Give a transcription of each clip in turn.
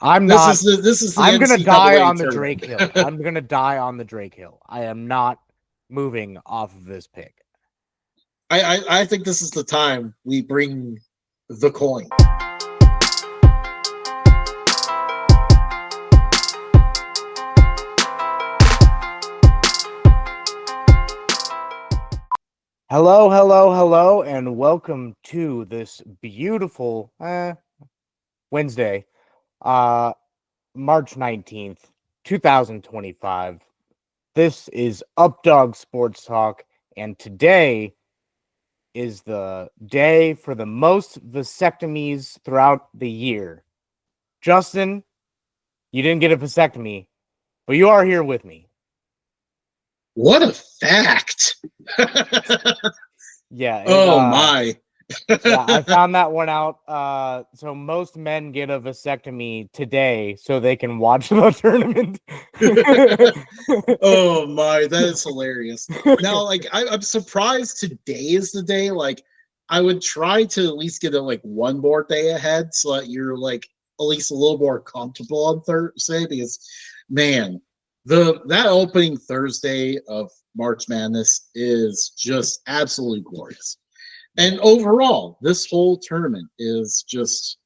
I'm This not. is the I'm gonna die NCAA on the tournament. Drake Hill. I'm gonna die on the Drake Hill. I am not moving off of this pick. I think this is the time we bring the coin. Hello, hello, hello, and welcome to this beautiful Wednesday, uh, March 19th, 2025. This is Updog Sports Talk, and today is the day for the most vasectomies throughout the year. Justin, you didn't get a vasectomy, but you are here with me. What a fact! Yeah, Oh my! yeah, I found that one out. So most men get a vasectomy today so they can watch the tournament. Oh my, that is hilarious. Now, like, I'm surprised today is the day. Like, I would try to at least get it like one more day ahead so that you're like at least a little more comfortable on Thursday. Because, man, that opening Thursday of March Madness is just absolutely glorious. And overall, this whole tournament is just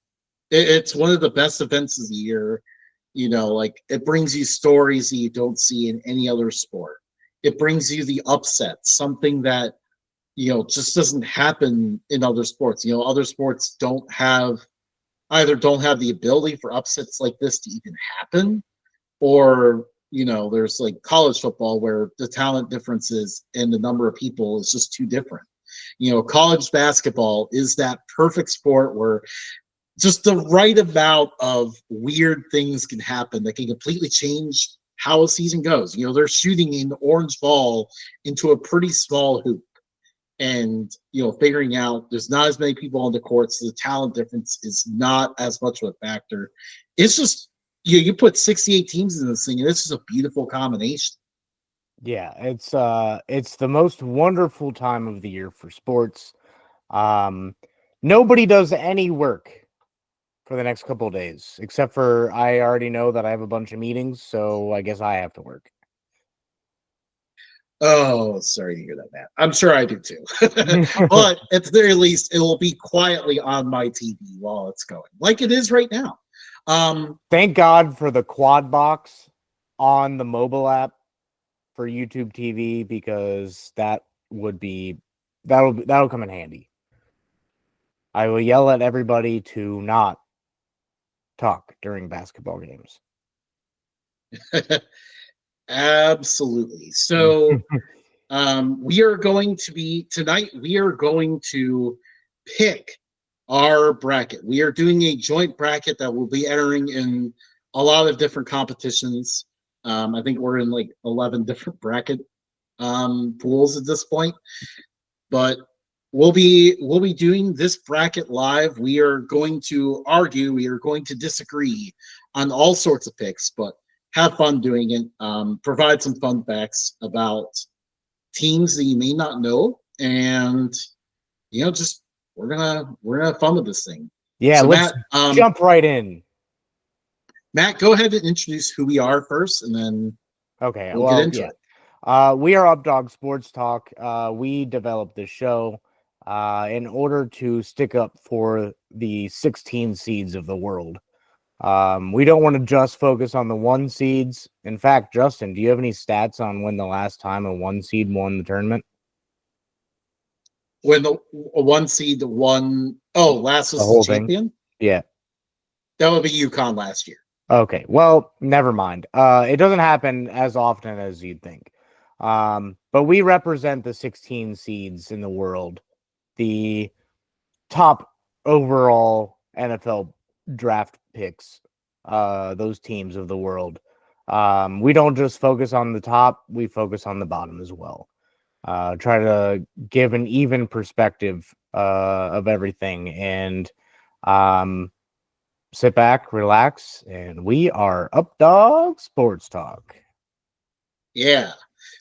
it's one of the best events of the year. You know, like it brings you stories that you don't see in any other sport. It brings you the upset, something that just doesn't happen in other sports. Other sports don't have the ability for upsets like this to even happen, or there's like college football where the talent differences and the number of people is just too different. College basketball is that perfect sport where just the right amount of weird things can happen that can completely change how a season goes. They're shooting an orange ball into a pretty small hoop and, figuring out there's not as many people on the court, so the talent difference is not as much of a factor. It's just, you put 68 teams in this thing, and it's just a beautiful combination. Yeah, it's the most wonderful time of the year for sports. Nobody does any work for the next couple of days, except for I already know that I have a bunch of meetings, so I guess I have to work. Oh, sorry to hear that, Matt. I'm sure I do too. But at the very least, it will be quietly on my TV while it's going, like it is right now. Thank God for the quad box on the mobile app for YouTube TV, because that'll come in handy. I will yell at everybody to not talk during basketball games. Absolutely. So we are going to pick our bracket. We are doing a joint bracket that will be entering in a lot of different competitions. I think we're in like 11 different bracket pools at this point, but we'll be doing this bracket live. We are going to argue, we are going to disagree on all sorts of picks, but have fun doing it. Provide some fun facts about teams that you may not know, and just we're gonna have fun with this thing. Yeah, So let's jump right in. Matt, go ahead and introduce who we are first, and then we'll get into it. We are Updog Sports Talk. We developed this show in order to stick up for the 16 seeds of the world. We don't want to just focus on the 1 seeds. In fact, Justin, do you have any stats on when the last time a 1 seed won the tournament? When the 1 seed won, last was the champion? Yeah. That would be UConn last year. Okay, well, never mind. It doesn't happen as often as you'd think. But we represent the 16 seeds in the world, the top overall NFL draft picks, those teams of the world. We don't just focus on the top, we focus on the bottom as well. Try to give an even perspective of everything, and sit back, relax, and we are Updog Sports Talk. Yeah.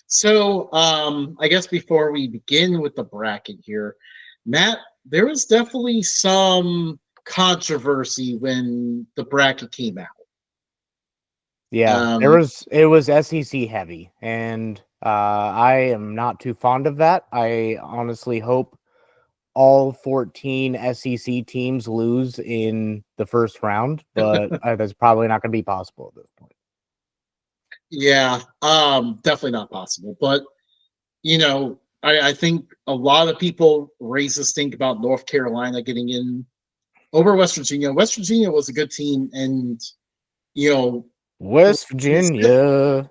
So I guess before we begin with the bracket here, Matt, there was definitely some controversy when the bracket came out. Yeah, it was SEC heavy, and I am not too fond of that. I honestly hope all 14 SEC teams lose in the first round, but that's probably not going to be possible at this point. Yeah, definitely not possible. But I think a lot of people raise this thing about North Carolina getting in over West Virginia. West Virginia was a good team, and West Virginia.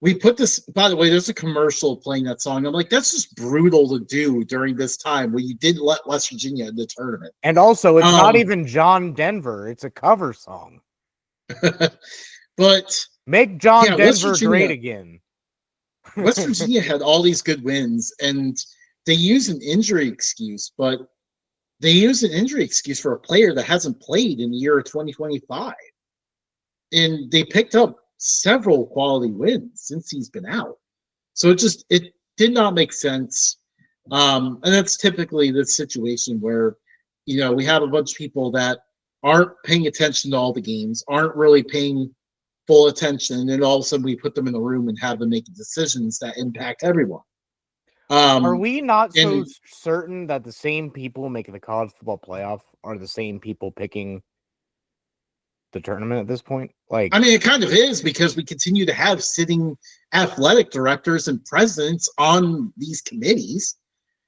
we put this. By the way, there's a commercial playing that song. I'm like, that's just brutal to do during this time where you didn't let West Virginia in the tournament. And also, it's not even John Denver; it's a cover song. But make John Denver great again. West Virginia had all these good wins, and they use an injury excuse, but they use an injury excuse for a player that hasn't played in the year of 2025. And they picked up several quality wins since he's been out. So it did not make sense. And that's typically the situation where, we have a bunch of people that aren't paying attention to all the games, aren't really paying full attention, and then all of a sudden we put them in the room and have them make decisions that impact everyone. Are we not so certain that the same people making the college football playoff are the same people picking the tournament at this point? I mean, it kind of is, because we continue to have sitting athletic directors and presidents on these committees.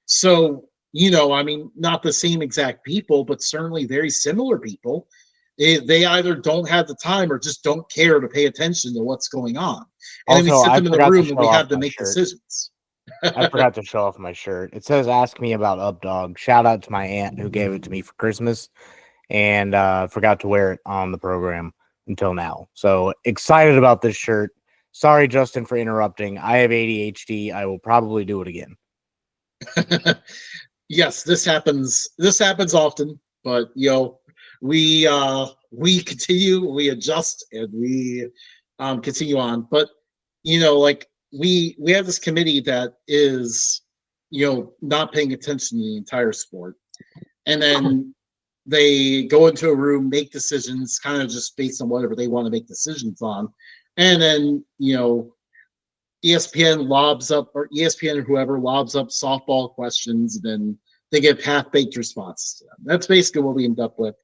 So, I mean, not the same exact people, but certainly very similar people. They either don't have the time or just don't care to pay attention to what's going on. And also, then we sit them in the room and we have to make decisions. I forgot to show off my shirt. It says, "Ask me about Updog." Shout out to my aunt who gave it to me for Christmas, and forgot to wear it on the program until now. So excited about this shirt. Sorry, Justin, for interrupting. I have ADHD. I will probably do it again. Yes, this happens. This happens often, but we continue, we adjust, and we continue on. But like we have this committee that is not paying attention to the entire sport, and then they go into a room, make decisions, kind of just based on whatever they want to make decisions on, and then ESPN lobs up, or ESPN or whoever lobs up softball questions, and then they get half-baked responses to them. That's basically what we end up with.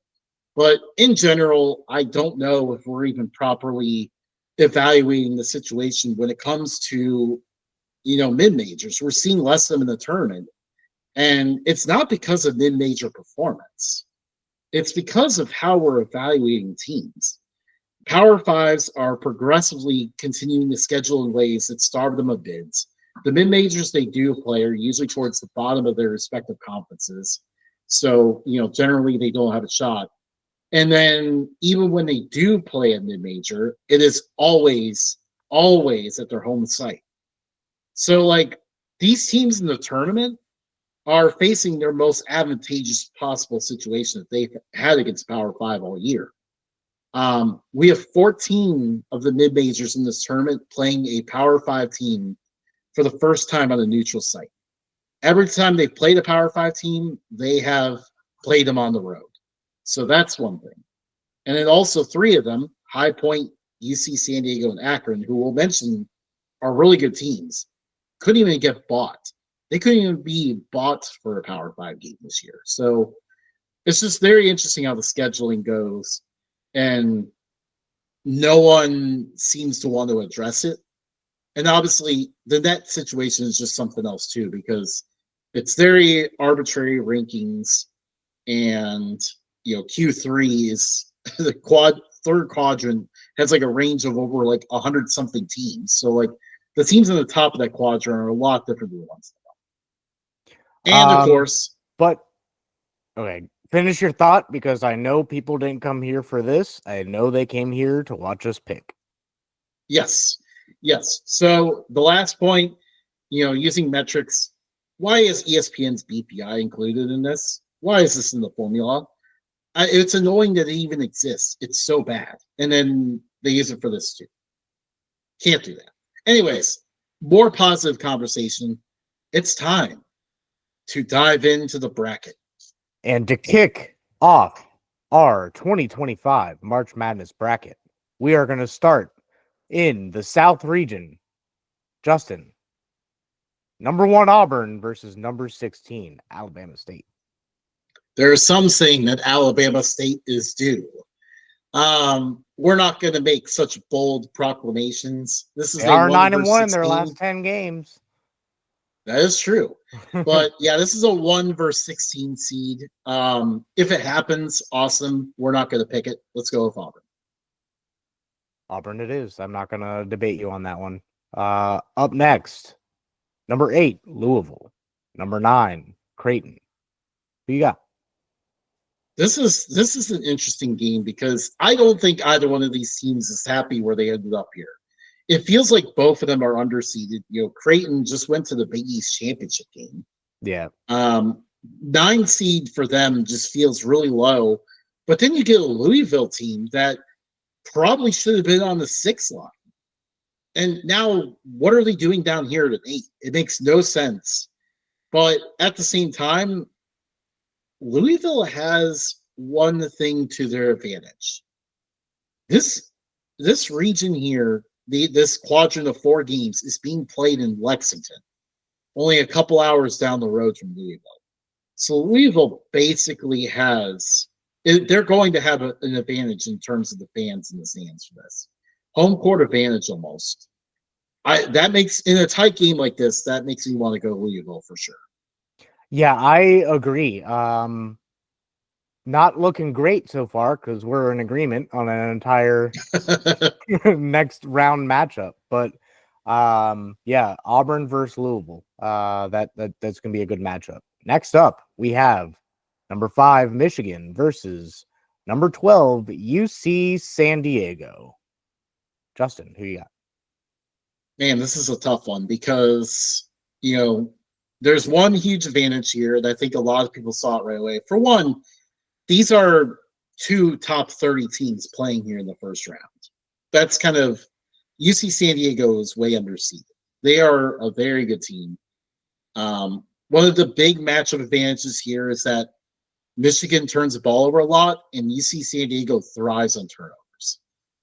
But in general, I don't know if we're even properly evaluating the situation when it comes to, mid-majors. We're seeing less of them in the tournament. And it's not because of mid-major performance. It's because of how we're evaluating teams. Power Fives are progressively continuing to schedule in ways that starve them of bids. The mid-majors they do play are usually towards the bottom of their respective conferences. So, generally they don't have a shot. And then even when they do play a mid-major, it is always at their home site. So, like, these teams in the tournament are facing their most advantageous possible situation that they've had against Power Five all year. We have 14 of the mid-majors in this tournament playing a Power Five team for the first time on a neutral site. Every time they've played a Power Five team, they have played them on the road. So that's one thing. And then also 3 of them, High Point, UC San Diego, and Akron, who we'll mention are really good teams, couldn't even get bought. They couldn't even be bought for a Power 5 game this year. So it's just very interesting how the scheduling goes. And no one seems to want to address it. And obviously, the net situation is just something else, too, because it's very arbitrary rankings. And, Q3 is the third quadrant has like a range of over like 100 something teams. So like the teams in the top of that quadrant are a lot different than the ones that are. And of course, but okay, finish your thought, because I know people didn't come here for this. I know they came here to watch us pick. Yes. So the last point, using metrics. Why is ESPN's BPI included in this? Why is this in the formula? It's annoying that it even exists. It's so bad. And then they use it for this too. Can't do that. Anyways, more positive conversation. It's time to dive into the bracket. And to kick off our 2025 March Madness bracket, we are going to start in the South region. Justin, number 1 Auburn versus number 16 Alabama State. There are some saying that Alabama State is due. We're not going to make such bold proclamations. This is They are 9-1 in 1 their last 16. 10 games. That is true. But yeah, this is a 1 versus 16 seed. If it happens, awesome. We're not going to pick it. Let's go with Auburn. Auburn it is. I'm not going to debate you on that one. Up next, number 8, Louisville. Number 9, Creighton. Who you got? This is an interesting game because I don't think either one of these teams is happy where they ended up here. It feels like both of them are underseeded. Creighton just went to the Big East championship game. Yeah. 9 seed for them just feels really low. But then you get a Louisville team that probably should have been on the 6 line. And now what are they doing down here at 8? It makes no sense. But at the same time, Louisville has one thing to their advantage. This region here, this quadrant of 4 games is being played in Lexington, only a couple hours down the road from Louisville. So Louisville basically they're going to have an advantage in terms of the fans in the stands for this. Home court advantage almost. That makes, in a tight game like this, that makes me want to go Louisville for sure. Yeah, I agree. Not looking great so far because we're in agreement on an entire next round matchup. But yeah, Auburn versus Louisville. That's gonna be a good matchup. Next up, we have number 5 Michigan versus number 12 UC San Diego. Justin, who you got? Man, this is a tough one because there's one huge advantage here that I think a lot of people saw it right away. For one, these are 2 top 30 teams playing here in the first round. That's kind of UC San Diego is way underseeded. They are a very good team. One of the big matchup advantages here is that Michigan turns the ball over a lot, and UC San Diego thrives on turnovers.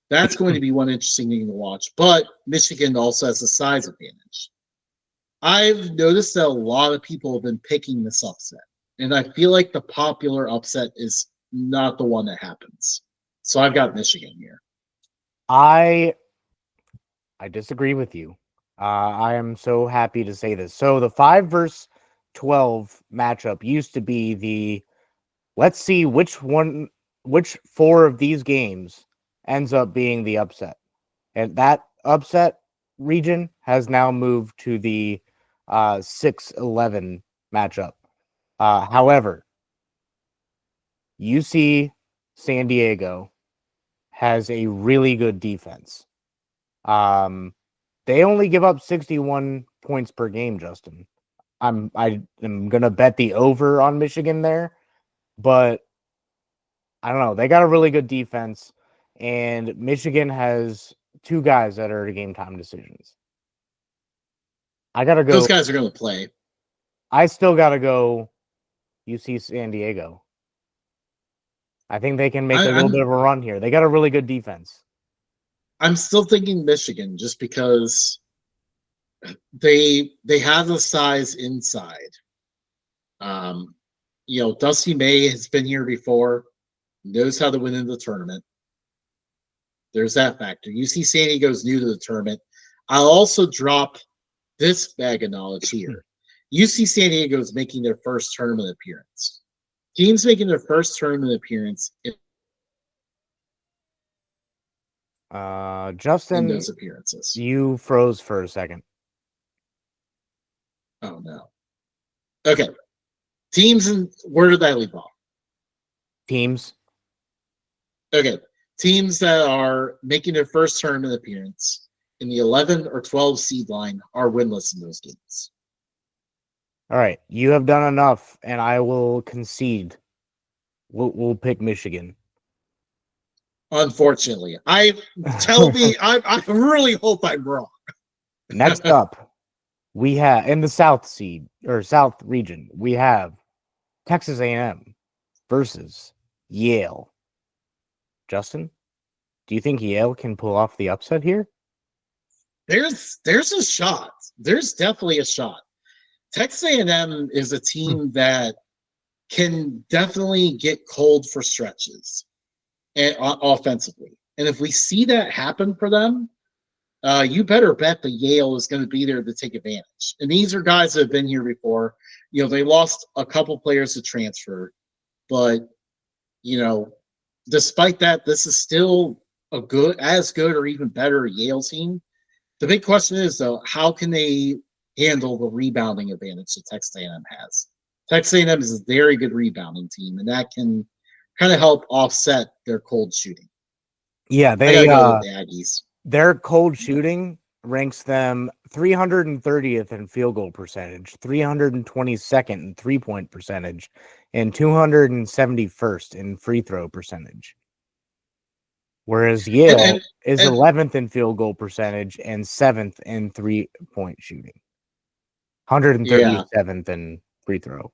That's going to be one interesting thing to watch. But Michigan also has a size advantage. I've noticed that a lot of people have been picking this upset, and I feel like the popular upset is not the one that happens. So I've got Michigan here. I disagree with you. I am so happy to say this. So the 5 versus 12 matchup used to be the let's see which 4 of these games ends up being the upset. And that upset region has now moved to the 6-11 matchup. However, UC San Diego has a really good defense. They only give up 61 points per game, Justin. I am gonna bet the over on Michigan there, but I don't know. They got a really good defense, and Michigan has 2 guys that are game time decisions. I gotta go. Those guys are going to play. I still gotta go UC San Diego. I think they can make a little bit of a run here. They got a really good defense. I'm still thinking Michigan just because they have the size inside. Dusty May has been here before, knows how to win in the tournament. There's that factor. UC San Diego's new to the tournament. I'll also drop this bag of knowledge here. UC San Diego is making their first tournament appearance. Teams making their first tournament appearance Justin, in those appearances. You froze for a second. Oh no. Okay. Teams, and where did that leave off? Teams. Okay. Teams that are making their first tournament appearance in the 11 or 12 seed line are winless in those games. All right. You have done enough, and I will concede. We'll pick Michigan. Unfortunately. I really hope I'm wrong. Next up, we have in the South region, we have Texas A&M versus Yale. Justin, Do you think Yale can pull off the upset here? There's a shot. There's definitely a shot. Texas A&M is a team that can definitely get cold for stretches and offensively. And if we see that happen for them, you better bet that Yale is going to be there to take advantage. And these are guys that have been here before. They lost a couple players to transfer, but despite that, this is still as good or even better Yale team. The big question is, though, how can they handle the rebounding advantage that Texas A&M has? Texas A&M is a very good rebounding team, and that can kind of help offset their cold shooting. Yeah, I gotta go with the Aggies. Their cold shooting ranks them 330th in field goal percentage, 322nd in 3-point percentage, and 271st in free throw percentage. Whereas Yale is 11th in field goal percentage and 7th in 3-point shooting, 137th in free throw.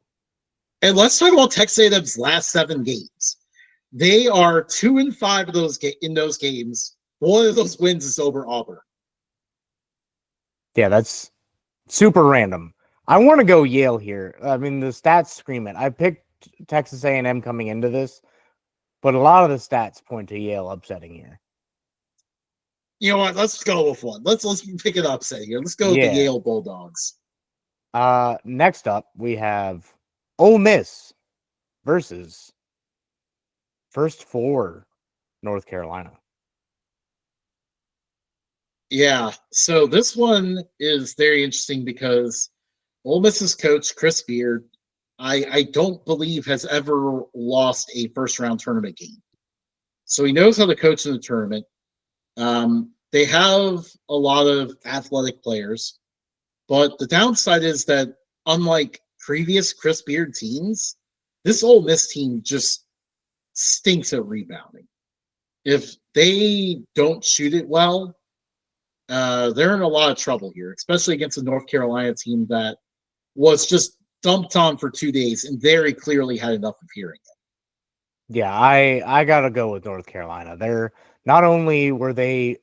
And let's talk about Texas A&M's last 7 games. They are 2-5 of those in those games. One of those wins is over Auburn. Yeah, that's super random. I want to go Yale here. I mean, the stats scream it. I picked Texas A&M coming into this, but a lot of the stats point to Yale upsetting here. You know what? Let's go with one. Let's pick an upset here. Let's go with the Yale Bulldogs. Next up, we have Ole Miss versus first 4 North Carolina. Yeah, so this one is very interesting because Ole Miss's coach, Chris Beard, I don't believe has ever lost a first-round tournament game. So he knows how to coach in the tournament. They have a lot of athletic players, but the downside is that unlike previous Chris Beard teams, this Ole Miss team just stinks at rebounding. If they don't shoot it well, they're in a lot of trouble here, especially against a North Carolina team that was just dumped on for 2 days and very clearly had enough of hearing it. Yeah, I gotta go with North Carolina. They're not only were they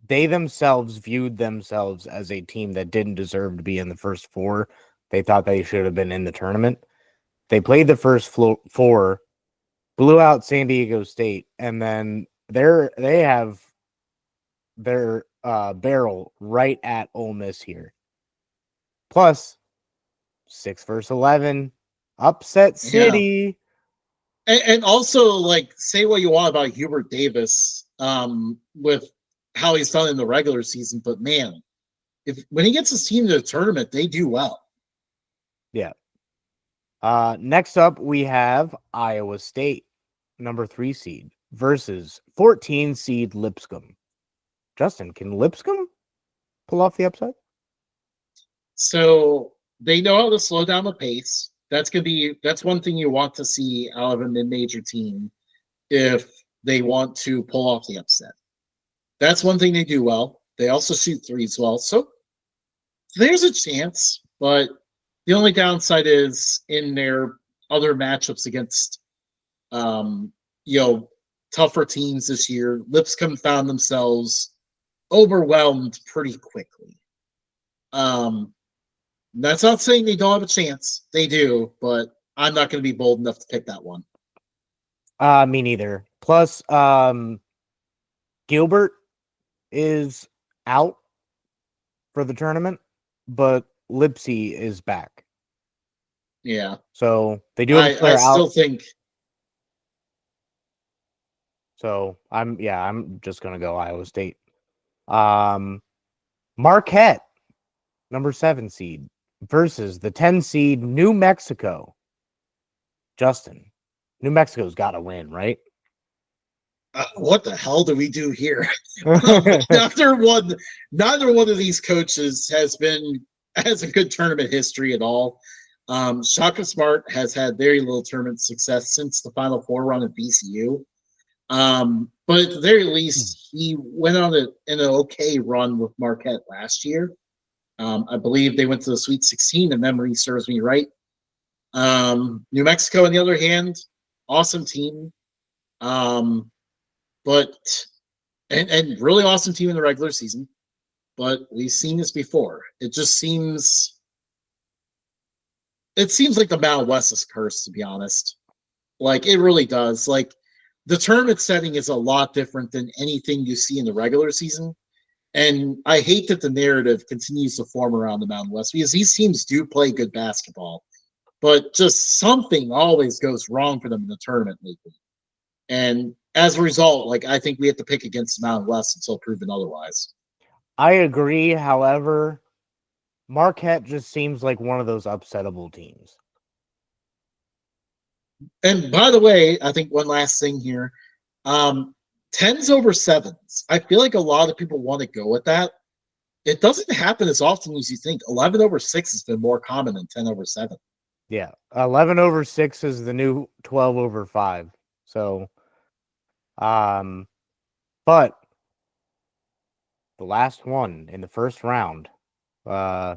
themselves viewed themselves as a team that didn't deserve to be in the first 4. They thought they should have been in the tournament. They played the first 4, blew out San Diego State, and then they have their barrel right at Ole Miss here. Plus 6 versus 11, upset city. Yeah. And also, like, say what you want about Hubert Davis with how he's done in the regular season, but man, when he gets his team to the tournament, they do well. Yeah. Next up, we have Iowa State, number 3 seed, versus 14 seed Lipscomb. Justin, can Lipscomb pull off the upset? So they know how to slow down the pace. That's one thing you want to see out of a mid-major team if they want to pull off the upset. That's one thing they do well. They also shoot threes well. So there's a chance, but the only downside is in their other matchups against tougher teams this year, Lipscomb found themselves overwhelmed pretty quickly. That's not saying they don't have a chance. They do, but I'm not going to be bold enough to pick that one. Me neither. Plus, Gilbert is out for the tournament, but Lipsy is back. Yeah. So they do have a player out. I still think. So I'm just gonna go Iowa State. Marquette, number 7 seed, versus the 10 seed New Mexico. Justin, New Mexico's got to win, right? What the hell do we do here? Neither one of these coaches has a good tournament history at all. Shaka Smart has had very little tournament success since the Final Four run at VCU. But at the very least, he went on an okay run with Marquette last year. I believe they went to the Sweet 16, if memory serves me right. New Mexico, on the other hand, awesome team. but and really awesome team in the regular season. But we've seen this before. It seems like the Mountain West is cursed, to be honest. Like it really does. Like the tournament setting is a lot different than anything you see in the regular season. And I hate that the narrative continues to form around the Mountain West because these teams do play good basketball, but just something always goes wrong for them in the tournament lately. And as a result, like I think we have to pick against the Mountain West until proven otherwise. I agree. However, Marquette just seems like one of those upsettable teams. And by the way, I think one last thing here. Tens over sevens. I feel like a lot of people want to go with that. It doesn't happen as often as you think. 11 over 6 has been more common than 10 over 7. Yeah. 11 over 6 is the new 12 over 5. So, but the last one in the first round, yeah.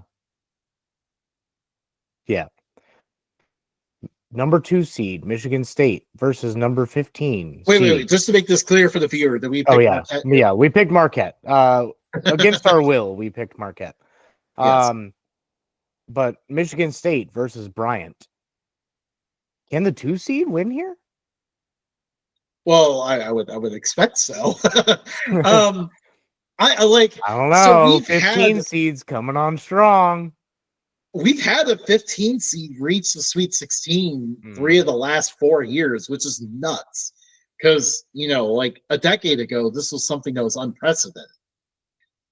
Number 2 seed, Michigan State versus number 15 Wait, seed. wait. Just to make this clear for the viewer, that we picked Marquette. Yeah, we picked Marquette. Against our will, we picked Marquette. Yes. But Michigan State versus Bryant. Can the 2 seed win here? Well, I would expect so. I like. I don't know. So 15 seeds coming on strong. We've had a 15 seed reach the Sweet 16 3 of the last 4 years, which is nuts. Because like a decade ago, this was something that was unprecedented.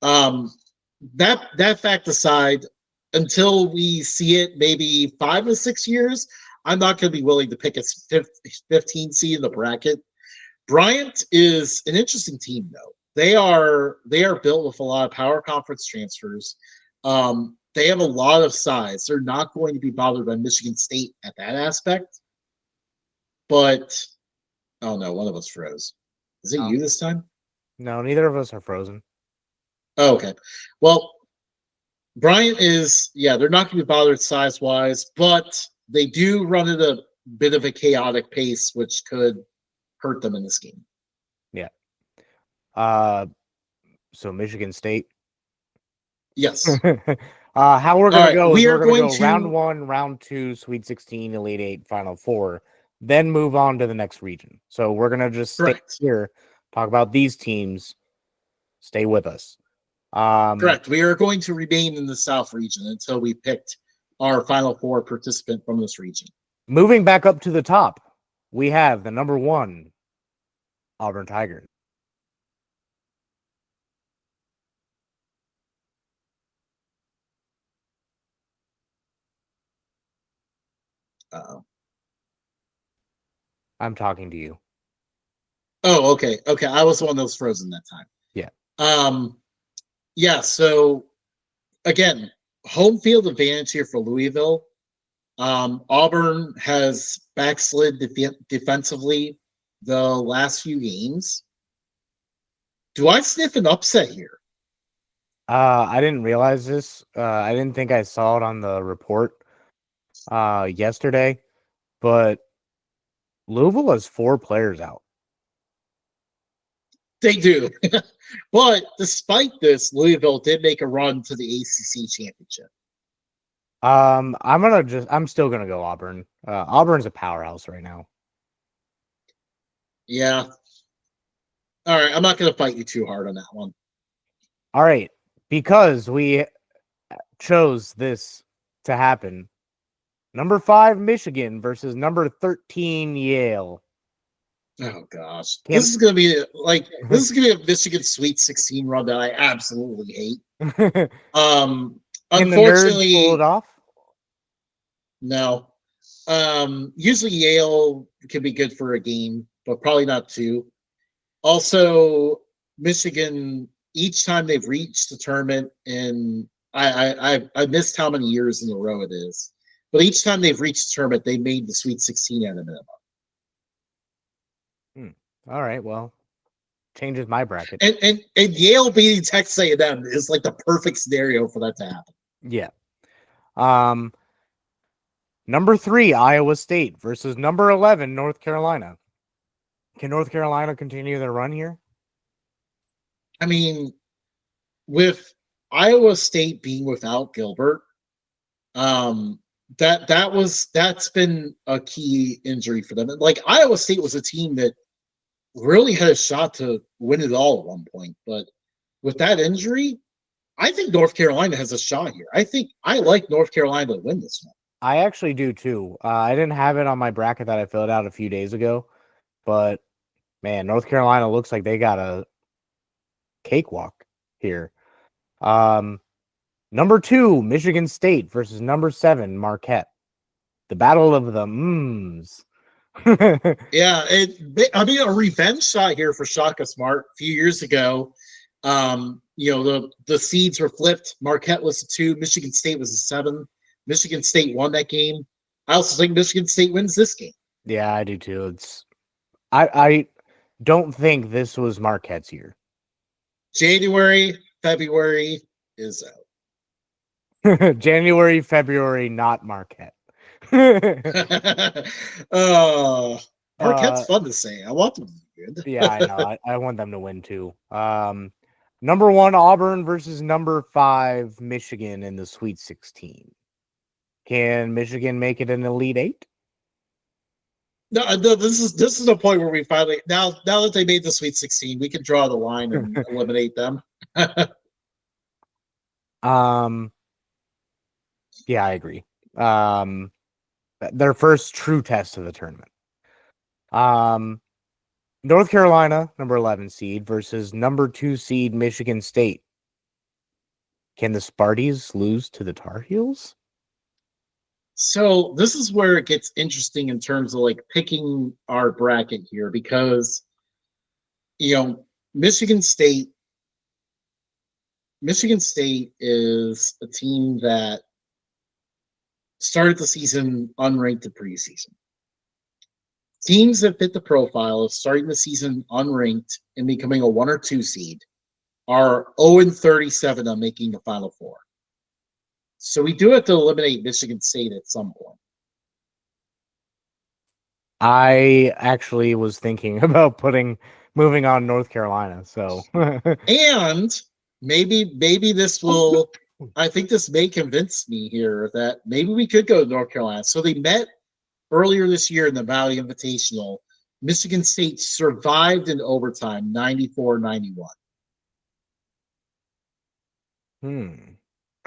That fact aside, until we see it maybe 5 to 6 years, I'm not going to be willing to pick a 15 seed in the bracket. Bryant is an interesting team, though. They are built with a lot of power conference transfers. They have a lot of size. They're not going to be bothered by Michigan State at that aspect. But oh no, one of us froze. Is it you this time? No, neither of us are frozen. Oh, okay. Well, Bryant is, they're not going to be bothered size-wise, but they do run at a bit of a chaotic pace, which could hurt them in this game. Yeah. So Michigan State. Yes. How we're going to go is we're going to go round 1, round 2, Sweet 16, Elite 8, Final 4, then move on to the next region. So we're going to just stay here, talk about these teams. Stay with us. Correct. We are going to remain in the South region until we picked our Final 4 participant from this region. Moving back up to the top, we have the number 1 Auburn Tigers. Uh-oh. I'm talking to you. Oh, okay. Okay. I was the one that was frozen that time. Yeah. Yeah. So again, home field advantage here for Louisville. Auburn has backslid defensively the last few games. Do I sniff an upset here? I didn't realize this. I didn't think I saw it on the report yesterday, but Louisville has 4 players out. They do. But despite this, Louisville did make a run to the ACC championship. I'm still gonna go Auburn. Auburn's a powerhouse right now. Yeah. All right. I'm not gonna fight you too hard on that one. All right. Because we chose this to happen. Number 5, Michigan versus number 13, Yale. Oh gosh. This is gonna be a Michigan Sweet 16 run that I absolutely hate. Unfortunately, pull it off? No. Usually Yale can be good for a game, but probably not 2. Also, Michigan, each time they've reached the tournament, and I missed how many years in a row it is, but each time they've reached the tournament, they made the Sweet 16 at a minimum. All right, well, changes my bracket. And Yale beating Texas A&M is like the perfect scenario for that to happen. Yeah. Number 3, Iowa State versus number 11, North Carolina. Can North Carolina continue their run here? I mean, with Iowa State being without Gilbert, um, that's been a key injury for them. Like Iowa State was a team that really had a shot to win it all at one point, but with that injury, I think North Carolina has a shot here. I like North Carolina to win this one. I actually do too. I didn't have it on my bracket that I filled out a few days ago, but man, North Carolina looks like they got a cakewalk here. Number 2, Michigan State versus number 7, Marquette. The battle of the mms. Yeah, I mean a revenge shot here for Shaka Smart. A few years ago, the seeds were flipped. Marquette was a 2, Michigan State was a 7. Michigan State won that game. I also think Michigan State wins this game. Yeah, I do too. I don't think this was Marquette's year. January, February is out. January, February, not Marquette. Marquette's fun to say. I want them to be good. Yeah, I know. I want them to win too. Number 1, Auburn versus number 5, Michigan in the Sweet 16. Can Michigan make it an Elite 8? No, this is the point where we finally now that they made the Sweet 16, we can draw the line and eliminate them. Yeah, I agree. Their first true test of the tournament. North Carolina, number 11 seed versus number 2 seed Michigan State. Can the Sparties lose to the Tar Heels? So this is where it gets interesting in terms of like picking our bracket here because Michigan State is a team that started the season unranked the preseason. Teams that fit the profile of starting the season unranked and becoming a 1 or 2 seed are 0-37 on making the Final Four. So we do have to eliminate Michigan State at some point. I actually was thinking about moving on North Carolina. So and maybe this will. I think this may convince me here that maybe we could go to North Carolina. So they met earlier this year in the Valley Invitational. Michigan State survived in overtime, 94-91.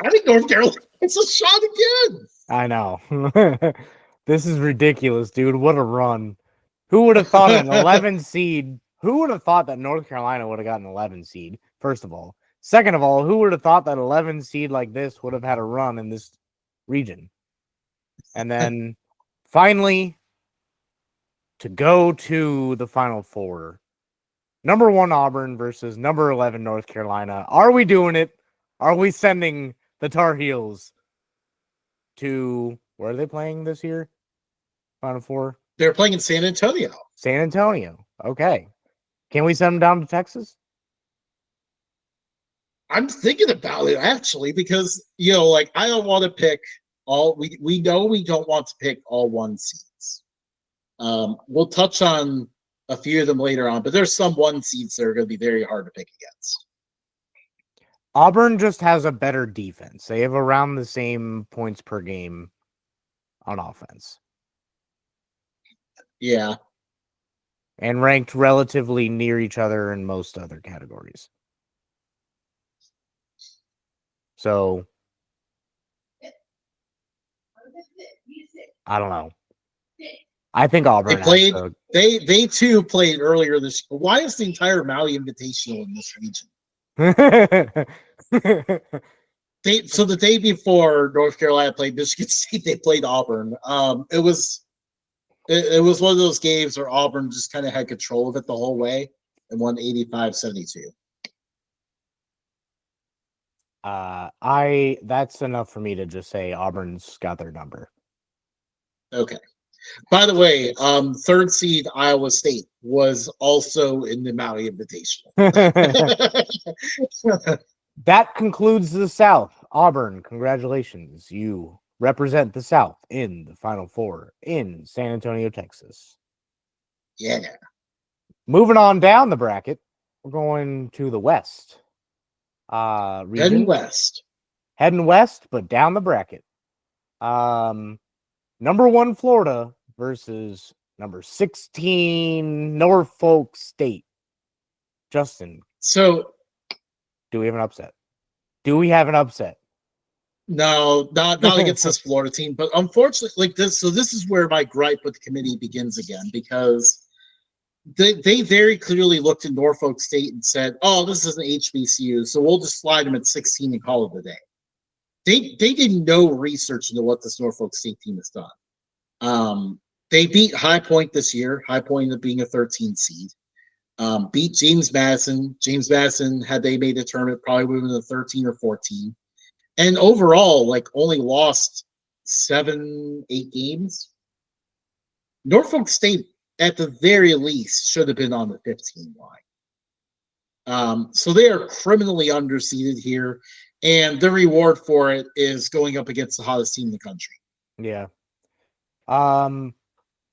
I think North Carolina, it's a shot again. I know. This is ridiculous, dude. What a run. Who would have thought an 11 seed? Who would have thought that North Carolina would have gotten an 11 seed, first of all? Second of all, who would have thought that 11 seed like this would have had a run in this region? And then finally, to go to the Final Four, number 1 Auburn versus number 11 North Carolina. Are we doing it? Are we sending the Tar Heels to where are they playing this year? Final Four? They're playing in San Antonio. San Antonio. Okay. Can we send them down to Texas? I'm thinking about it actually because I don't want to pick all. We know we don't want to pick all 1 seeds. We'll touch on a few of them later on, but there's some 1 seeds that are going to be very hard to pick against. Auburn just has a better defense. They have around the same points per game on offense. Yeah. And ranked relatively near each other in most other categories. So, I don't know. I think Auburn they too played earlier this year. Why is the entire Maui Invitational in this region? So the day before North Carolina played Michigan State, they played Auburn. It was one of those games where Auburn just kind of had control of it the whole way and won 85-72. That's enough for me to just say Auburn's got their number. Okay. By the way, 3rd seed Iowa State was also in the Maui Invitational. That concludes the South. Auburn, congratulations. You represent the South in the Final Four in San Antonio, Texas. Yeah. Moving on down the bracket, we're going to the West region. Heading west, but down the bracket. Number 1 Florida versus number 16 Norfolk State. Justin. So, do we have an upset? Do we have an upset? No, not against this Florida team. But unfortunately, like this, so this is where my gripe with the committee begins again, because they very clearly looked at Norfolk State and said, "Oh, this is an HBCU, so we'll just slide them at 16 and call it a day." They did no research into what this Norfolk State team has done. They beat High Point this year. High Point ended up being a 13 seed. Beat James Madison. James Madison, had they made a tournament, probably would have been a 13 or 14. And overall, like, only lost 7, 8 games. Norfolk State, at the very least, should have been on the 15 line. So they are criminally underseeded here, and the reward for it is going up against the hottest team in the country. Yeah.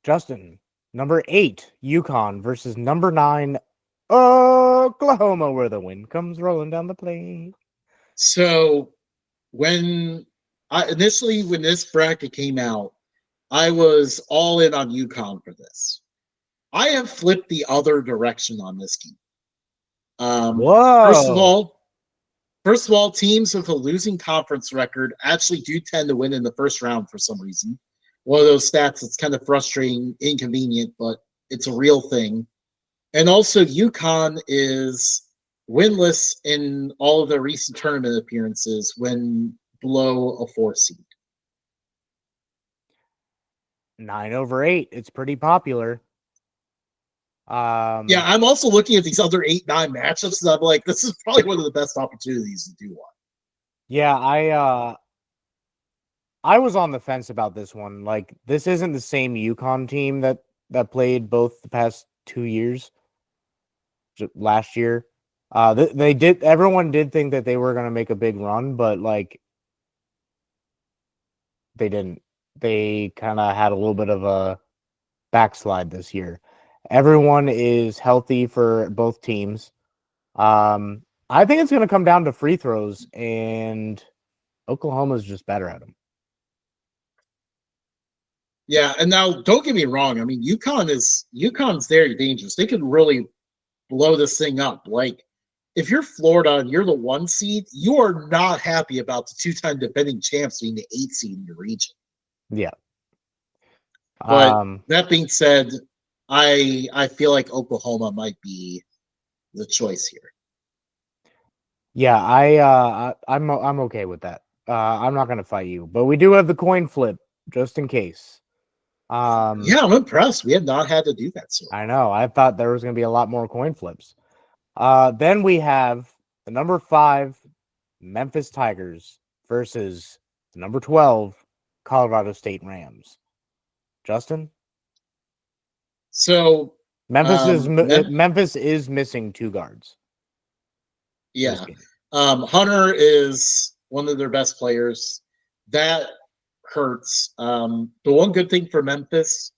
Justin, number 8 UConn versus number 9 Oklahoma, where the wind comes rolling down the plain. So when this bracket came out, I was all in on UConn for this. I have flipped the other direction on this game. Whoa. First of all, teams with a losing conference record actually do tend to win in the first round for some reason. One of those stats that's kind of frustrating, inconvenient, but it's a real thing. And also, UConn is winless in all of their recent tournament appearances when below a 4 seed. 9/8. It's pretty popular. Yeah, I'm also looking at these other 8-9 matchups, and I'm like, this is probably one of the best opportunities to do one. Yeah, I was on the fence about this one. Like, this isn't the same UConn team that played both the past 2 years. Last year, everyone did think that they were going to make a big run, but like, they didn't. They kind of had a little bit of a backslide this year. Everyone is healthy for both teams. I think it's going to come down to free throws, and Oklahoma's just better at them. Yeah, and now don't get me wrong. I mean, UConn's very dangerous. They could really blow this thing up. Like, if you're Florida and you're the 1 seed, you are not happy about the 2-time defending champs being the 8 seed in your region. Yeah. But that being said, I feel like Oklahoma might be the choice here. Yeah, I'm okay with that. I'm not going to fight you, but we do have the coin flip just in case. Yeah, I'm impressed. We have not had to do that so far. I know. I thought there was going to be a lot more coin flips. Then we have the number 5 Memphis Tigers versus the number 12 Colorado State Rams. Justin? So Memphis is missing 2 guards. Yeah. Hunter is one of their best players. That hurts. The one good thing for Memphis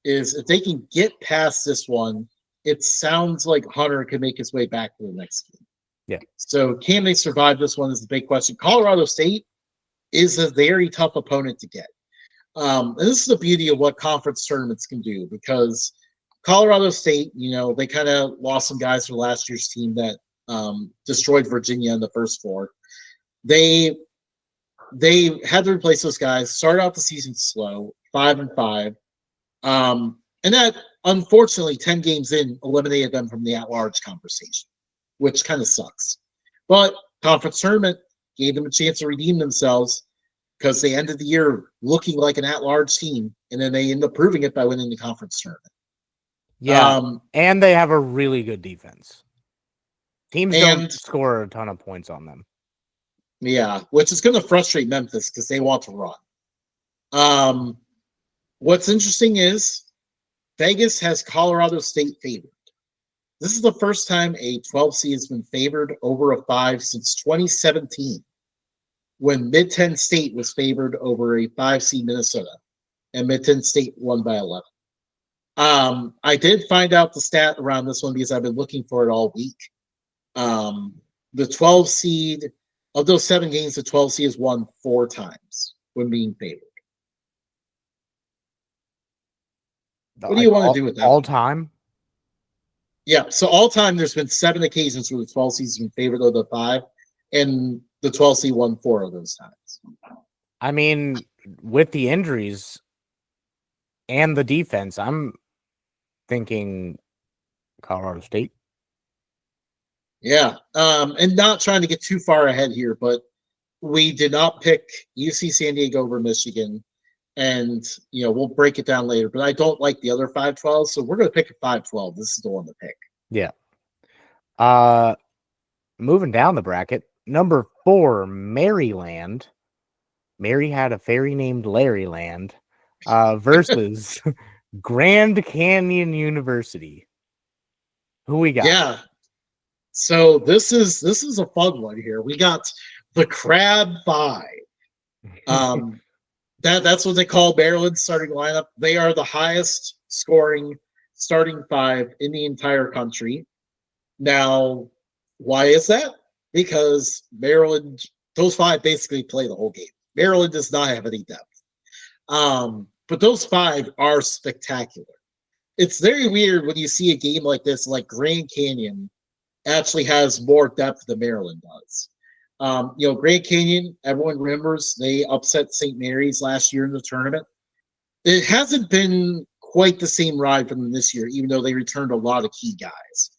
is if they can get past this one, it sounds like Hunter can make his way back to the next game. Yeah. So can they survive this one is the big question. Colorado State is a very tough opponent to get. And this is the beauty of what conference tournaments can do, because Colorado State, they kind of lost some guys from last year's team that destroyed Virginia in the first 4. They had to replace those guys. Started out the season slow, 5-5, and that, unfortunately, 10 games in, eliminated them from the at-large conversation, which kind of sucks. But conference tournament gave them a chance to redeem themselves, because they ended the year looking like an at-large team, and then they ended up proving it by winning the conference tournament. Yeah, and they have a really good defense. Teams don't score a ton of points on them. Yeah, which is going to frustrate Memphis because they want to run. What's interesting is Vegas has Colorado State favored. This is the first time a 12 seed has been favored over a 5 since 2017, when Mid-10 State was favored over a 5 seed Minnesota, and Mid-10 State won by 11. I did find out the stat around this one because I've been looking for it all week. The 12 seed of those 7 games, the 12 seed has won 4 times when being favored. What do you Like want to do with that all one? time? Yeah, so all time there's been 7 occasions where the 12 seed's been favored over the 5, and the 12 seed won 4 of those times. I mean, with the injuries and the defense, I'm thinking Colorado State. Yeah, and not trying to get too far ahead here, but we did not pick UC San Diego over Michigan, and we'll break it down later. But I don't like the other 5-12, so we're going to pick a 5-12. This is the one to pick. Yeah. Moving down the bracket, number 4, Maryland. Mary had a fairy named Larryland. Versus Grand Canyon University. Who we got? Yeah. So this is a fun one here. We got the Crab 5. That's what they call Maryland's starting lineup. They are the highest scoring starting 5 in the entire country. Now, why is that? Because Maryland, those 5 basically play the whole game. Maryland does not have any depth. But those 5 are spectacular. It's very weird when you see a game like this, like Grand Canyon actually has more depth than Maryland does. Grand Canyon, everyone remembers they upset St. Mary's last year in the tournament. It hasn't been quite the same ride for them this year, even though they returned a lot of key guys.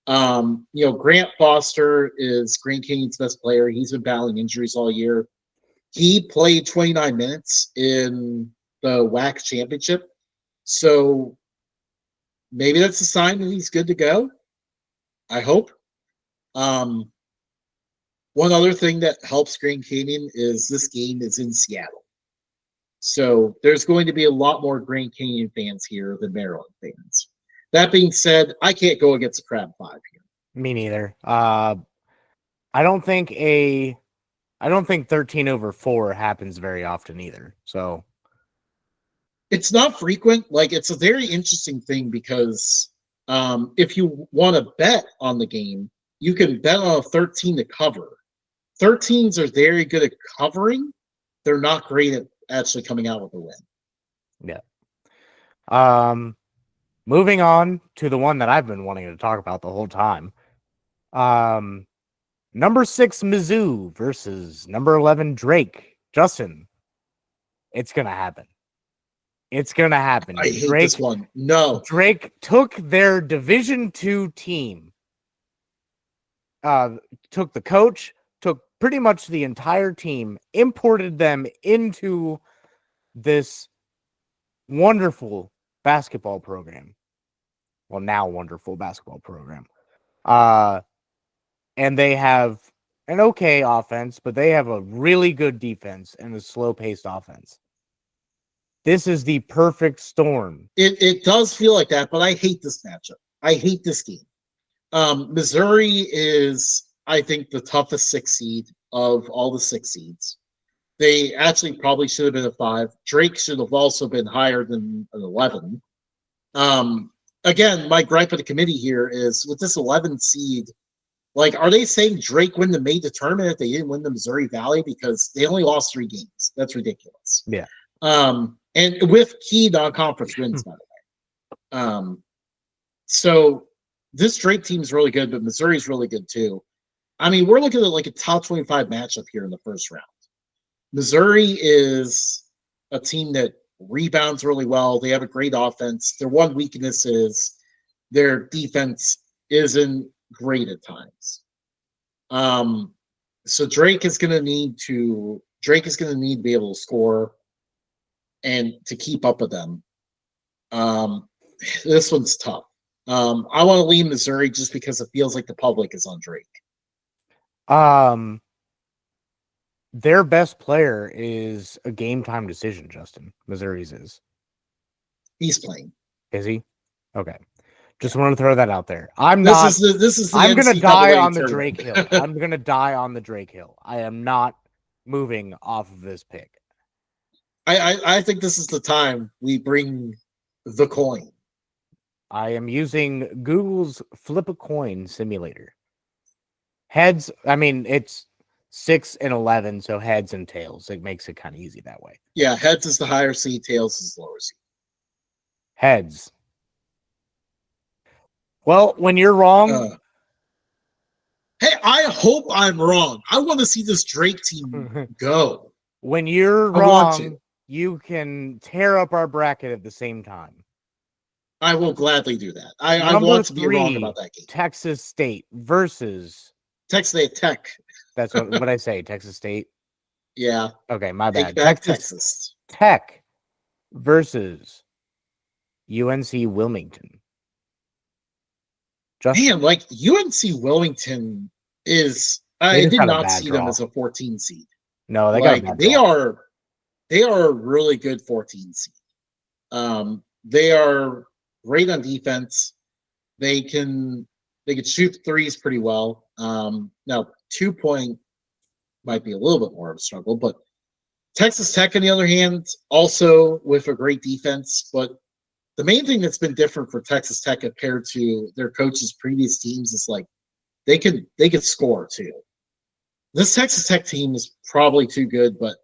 Grant Foster is Grand Canyon's best player. He's been battling injuries all year. He played 29 minutes in the WAC championship. So maybe that's a sign that he's good to go. I hope. One other thing that helps Grand Canyon is this game is in Seattle. So there's going to be a lot more Grand Canyon fans here than Maryland fans. That being said, I can't go against a Crab 5 here. Me neither. I don't think 13 over 4 happens very often either. So it's not frequent. Like, it's a very interesting thing because if you want to bet on the game, you can bet on a 13 to cover. 13s are very good at covering. They're not great at actually coming out with a win. Yeah. Moving on to the one that I've been wanting to talk about the whole time. Number 6 Mizzou versus number 11 Drake. Justin, it's gonna happen. It's gonna happen. I hate this one. No, Drake took their Division II team. Took the coach, took pretty much the entire team, imported them into this wonderful basketball program. Well, now wonderful basketball program. And they have an okay offense, but they have a really good defense and a slow-paced offense. This is the perfect storm. It does feel like that, but I hate this matchup. I hate this game. Missouri is, I think, the toughest 6 seed of all the 6 seeds. They actually probably should have been a 5. Drake should have also been higher than an 11. Again, my gripe with the committee here is with this 11 seed, like, are they saying Drake wouldn't have made the tournament if they didn't win the Missouri Valley? Because they only lost 3 games. That's ridiculous. Yeah. And with key non-conference wins, by the way. So this Drake team is really good, but Missouri's really good too. I mean, we're looking at like a top 25 matchup here in the first round. Missouri is a team that rebounds really well. They have a great offense. Their one weakness is their defense isn't great at times. So Drake is going to need to be able to score and to keep up with them. This one's tough. I want to lean Missouri just because it feels like the public is on Drake. Their best player is a game time decision, Justin. Missouri's is. He's playing. Is he? Okay. Just want to throw that out there. I'm going to die on the Drake Hill. I'm going to die on the Drake Hill. I am not moving off of this pick. I think this is the time we bring the coin. I am using Google's Flip a Coin simulator. Heads, I mean, it's 6 and 11, so heads and tails. It makes it kind of easy that way. Yeah, heads is the higher seed, tails is the lower seed. Heads. Well, when you're wrong, hey, I hope I'm wrong. I want to see this Drake team go. When you're wrong, you can tear up our bracket at the same time. I will gladly do that. I want to be wrong about that game. Texas State versus Texas State Tech. That's what I say. Texas State. Yeah. Okay, my bad. Texas Tech versus UNC Wilmington. Man, like UNC Wilmington is. I did not see them as a 14 seed. No, they got a bad draw. They are a really good 14 seed. They are great on defense. They can shoot threes pretty well. Now 2-point might be a little bit more of a struggle, but Texas Tech, on the other hand, also with a great defense. But the main thing that's been different for Texas Tech compared to their coach's previous teams is like they could score too. This Texas Tech team is probably too good, but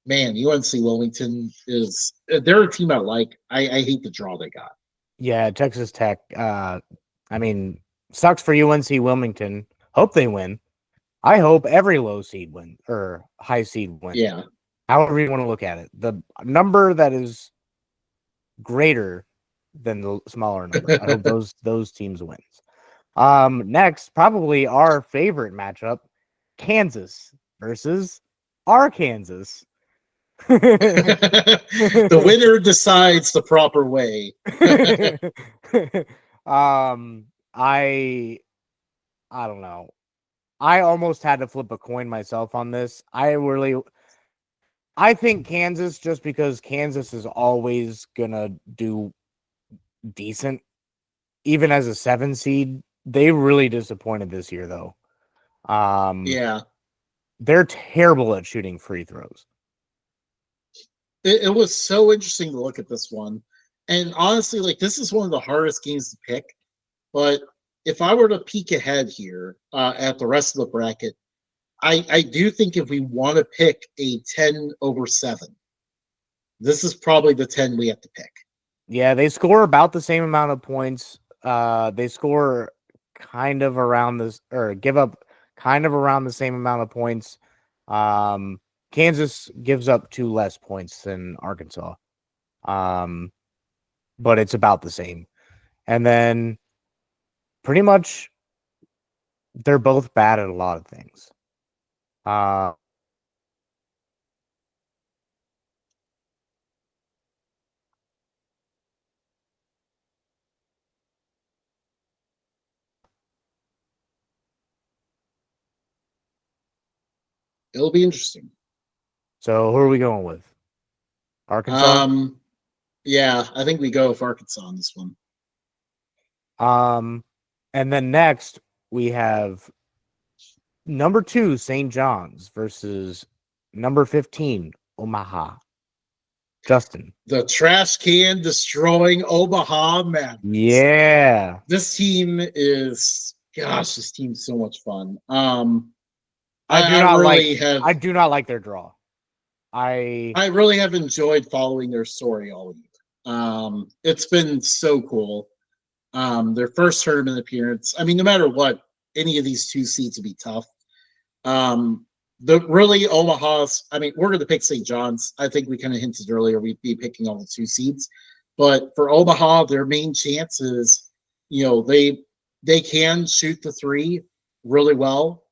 man, UNC Wilmington they're a team I like. I hate the draw they got. Yeah, Texas Tech. I mean, sucks for UNC Wilmington. Hope they win. I hope every low seed win or high seed wins. Yeah. However you want to look at it. The number that is greater than the smaller number. I hope those teams wins. Next, probably our favorite matchup, Kansas versus Arkansas. The winner decides the proper way. I don't know. I almost had to flip a coin myself on this. I think Kansas, just because Kansas is always gonna do decent, even as a 7 seed. They really disappointed this year, though. Yeah, they're terrible at shooting free throws. It was so interesting to look at this one, and honestly, like this is one of the hardest games to pick. But if I were to peek ahead here at the rest of the bracket, I do think if we want to pick a 10/7, this is probably the 10 we have to pick. Yeah, they score about the same amount of points. They score kind of around this, or give up kind of around the same amount of points. Kansas gives up 2 less points than Arkansas. But it's about the same. And then pretty much they're both bad at a lot of things. It'll be interesting. So who are we going with? Arkansas? Yeah, I think we go with Arkansas on this one. And then next we have number 2, St. John's versus number 15, Omaha. Justin. The trash can destroying Omaha Madness. Yeah. This team is, gosh, this team's so much fun. I do not like their draw. I really have enjoyed following their story all year. It's been so cool. Their first tournament appearance. I mean, no matter what, any of these 2 seeds would be tough. The really Omaha's. I mean, we're going to pick St. John's. I think we kind of hinted earlier we'd be picking all the 2 seeds, but for Omaha, their main chance is, they can shoot the 3 really well.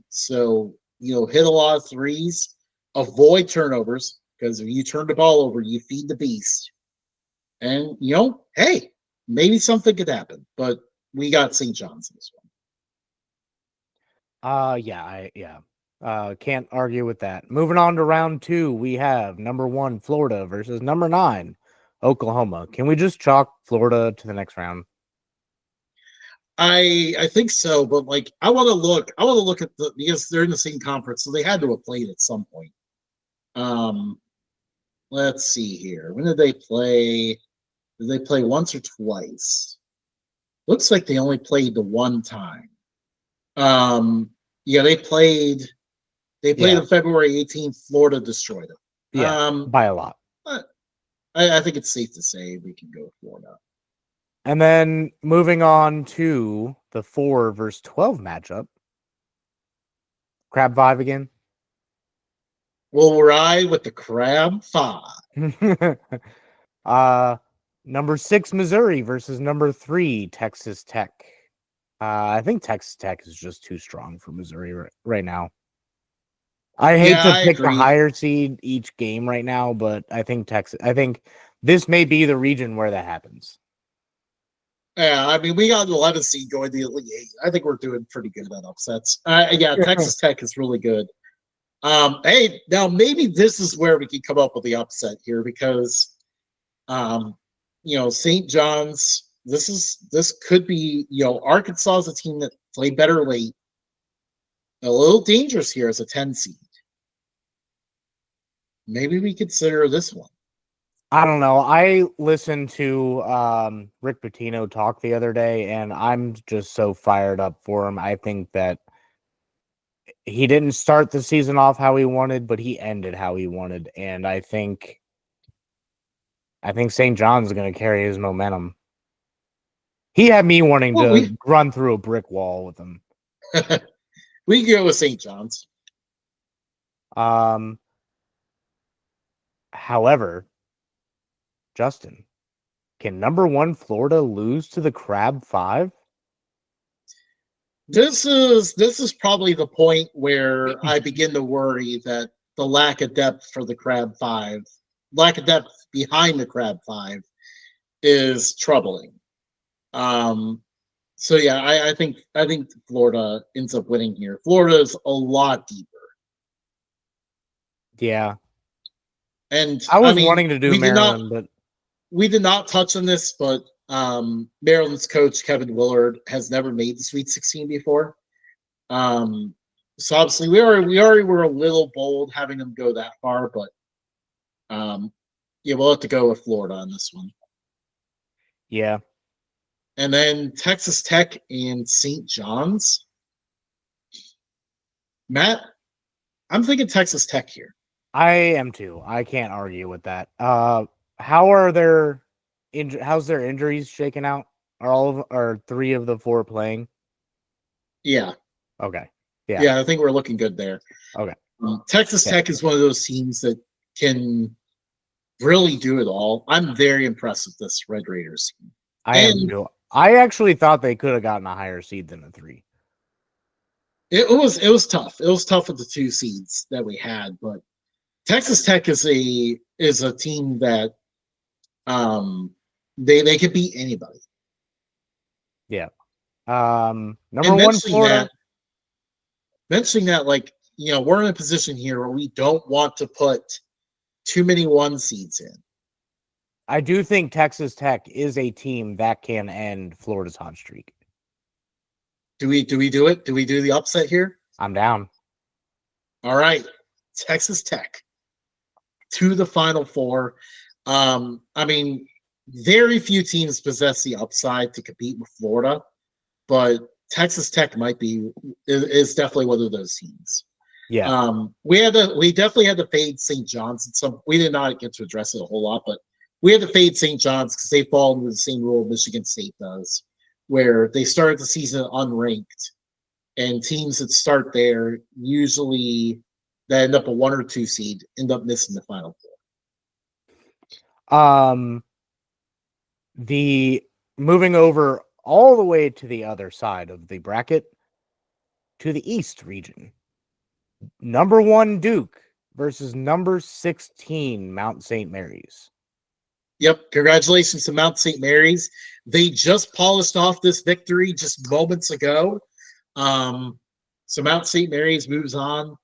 So hit a lot of threes, avoid turnovers, because if you turn the ball over, you feed the beast. And hey, maybe something could happen. But we got St. John's in this one. Can't argue with that. Moving on to round 2, we have number 1 Florida versus number 9 Oklahoma. Can we just chalk Florida to the next round? I think so, but like I want to look at because they're in the same conference, so they had to have played at some point. Let's see here. When did they play? Did they play once or twice? Looks like they only played the one time. Yeah, they played. They played Yeah, on February 18th. Florida destroyed them. yeah, by a lot. I think it's safe to say we can go with Florida. And then moving on to the 4 versus 12 matchup. Crab 5 again. We'll ride with the Crab Five. uh number 6 Missouri versus number 3 Texas Tech. I think Texas Tech is just too strong for Missouri right now. I hate Yeah, to I pick the agree. higher seed each game right now, but I think this may be the region where that happens. Yeah, I mean, we got the 11th seed going to the Elite Eight. I think we're doing pretty good at upsets. Yeah, Texas Tech is really good. Hey, now maybe this is where we can come up with the upset here because, um, St. John's. This could be Arkansas is a team that played better late. A little dangerous here as a 10 seed. Maybe we consider this one. I don't know. I listened to Rick Pitino talk the other day, and I'm just so fired up for him. I think that he didn't start the season off how he wanted, but he ended how he wanted, and I think St. John's is going to carry his momentum. He had me wanting Well, to run through a brick wall with him. we can go with St. John's. However, Justin, can number 1 Florida lose to the Crab 5? This is probably the point where I begin to worry that the lack of depth for the Crab Five, lack of depth behind the Crab Five, is troubling. Um, so yeah, I think Florida ends up winning here. Florida is a lot deeper, Yeah. and I I was mean wanting to do Maryland, but we did not touch on this, but Maryland's coach Kevin Willard has never made the Sweet 16 before. Um, so obviously we already were a little bold having them go that far, but yeah, we'll have to go with Florida on this one. yeah, And then Texas Tech and St. John's. Matt, I'm thinking Texas Tech here. I am too. I can't argue with that. How are their how's their injuries shaking out? Are 3 of the 4 playing? Yeah, Okay. Yeah. yeah, I think we're looking good there. Okay. Texas Yeah. Tech is one of those teams that can really do it all. I'm very impressed with this Red Raiders team. I am And too. I actually thought they could have gotten a higher seed than a 3. it was tough. It was tough with the 2 seeds that we had, but Texas Tech is a team that they could beat anybody. Yeah. And Number 1 Florida. mentioning that, like, we're in a position here where we don't want to put too many 1 seeds in. I do think Texas Tech is a team that can end Florida's hot streak. Do we do it? Do we do the upset here? I'm down. All right, Texas Tech to the Final Four. I mean, very few teams possess the upside to compete with Florida, but Texas Tech is definitely one of those teams. Yeah. We definitely had to fade St. John's. We did not get to address it a whole lot, but we had to fade St. John's because they fall into the same rule Michigan State does, where they start the season unranked, and teams that start there usually that end up a 1 or 2 seed end up missing the Final Four. The moving over all the way to the other side of the bracket to the East region. Number 1 Duke versus number 16 Mount St. Mary's. Yep, congratulations to Mount St. Mary's. They just polished off this victory just moments ago. So Mount St. Mary's moves on.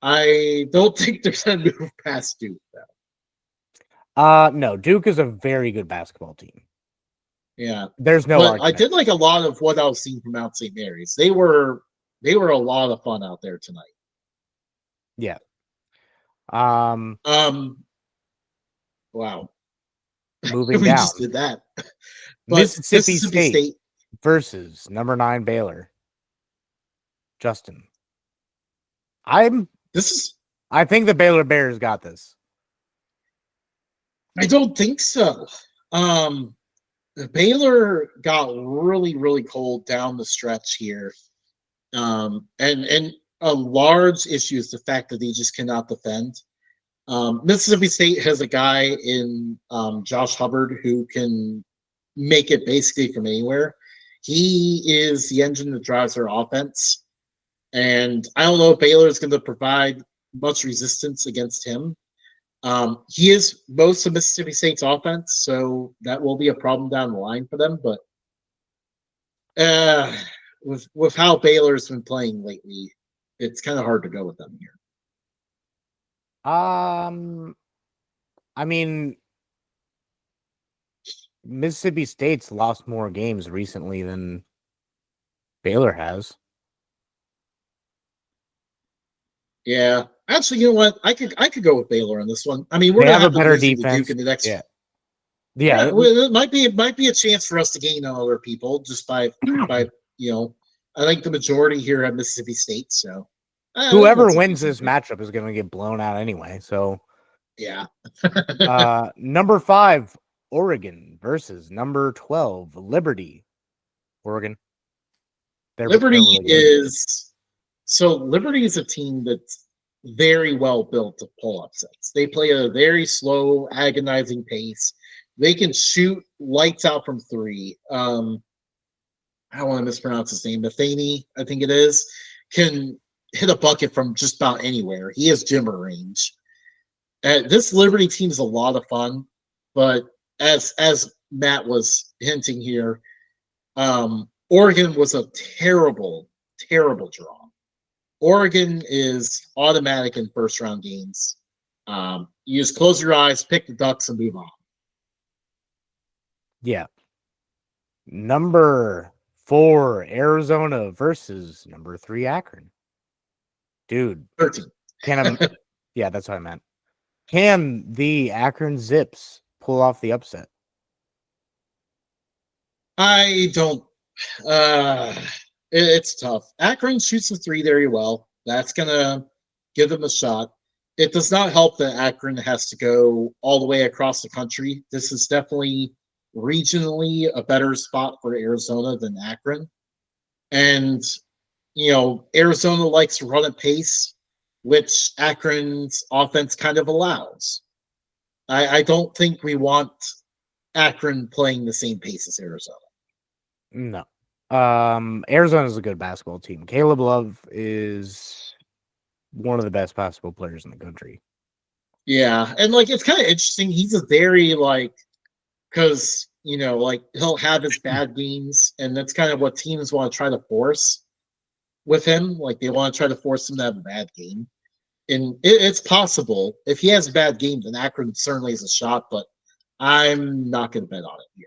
I don't think they're going to move past Duke, though. No, Duke is a very good basketball team. Yeah, There's no but I argument. did like a lot of what I was seeing from Mount St. Mary's. They were a lot of fun out there tonight. Yeah. Wow. Moving We down, just did that. But Mississippi Mississippi State State, versus number 9 Baylor. Justin, I'm. this is, I think the Baylor Bears got this. I don't think so. Um, Baylor got really, really cold down the stretch here. And a large issue is the fact that they just cannot defend. Mississippi State has a guy in Josh Hubbard who can make it basically from anywhere. He is the engine that drives their offense. And I don't know if Baylor is going to provide much resistance against him. He is most of Mississippi State's offense, so that will be a problem down the line for them. But with how Baylor's been playing lately, it's kind of hard to go with them here. I mean, Mississippi State's lost more games recently than Baylor has. Yeah, actually, you know what? I could go with Baylor on this one. I mean, we're They gonna have a have to better lose to defense. Duke in the next. Yeah. Yeah, well, it might be a chance for us to gain on other people just by you know. I think the majority here have Mississippi State, so whoever wins this matchup is going to get blown out anyway. So yeah. Number 5 Oregon versus number 12 Liberty. Oregon. Liberty is so Liberty is a team that's very well built to pull upsets. They play at a very slow, agonizing pace. They can shoot lights out from three. I don't want to mispronounce his name. Matheny, I think it is, can hit a bucket from just about anywhere. He has Jimmer range. This Liberty team is a lot of fun, but as Matt was hinting here, Oregon was a terrible, terrible draw. Oregon is automatic in first round games. You just close your eyes, pick the Ducks, and move on. Yeah. Number 4 Arizona versus number 3 Akron. Dude, 13. Yeah, that's what I meant. Can the Akron Zips pull off the upset? I don't. It's tough. Akron shoots the three very well. That's gonna give them a shot. It does not help that Akron has to go all the way across the country. This is definitely regionally a better spot for Arizona than Akron. And, you know, Arizona likes to run at pace, which Akron's offense kind of allows. I don't think we want Akron playing the same pace as Arizona. No. Arizona's a good basketball team. Caleb Love is one of the best basketball players in the country. Yeah, and like it's kind of interesting. He's a very because like he'll have his bad games, and that's kind of what teams want to try to force with him. Like they want to try to force him to have a bad game, and it's possible if he has a bad game, then Akron certainly is a shot. But I'm not going to bet on it here.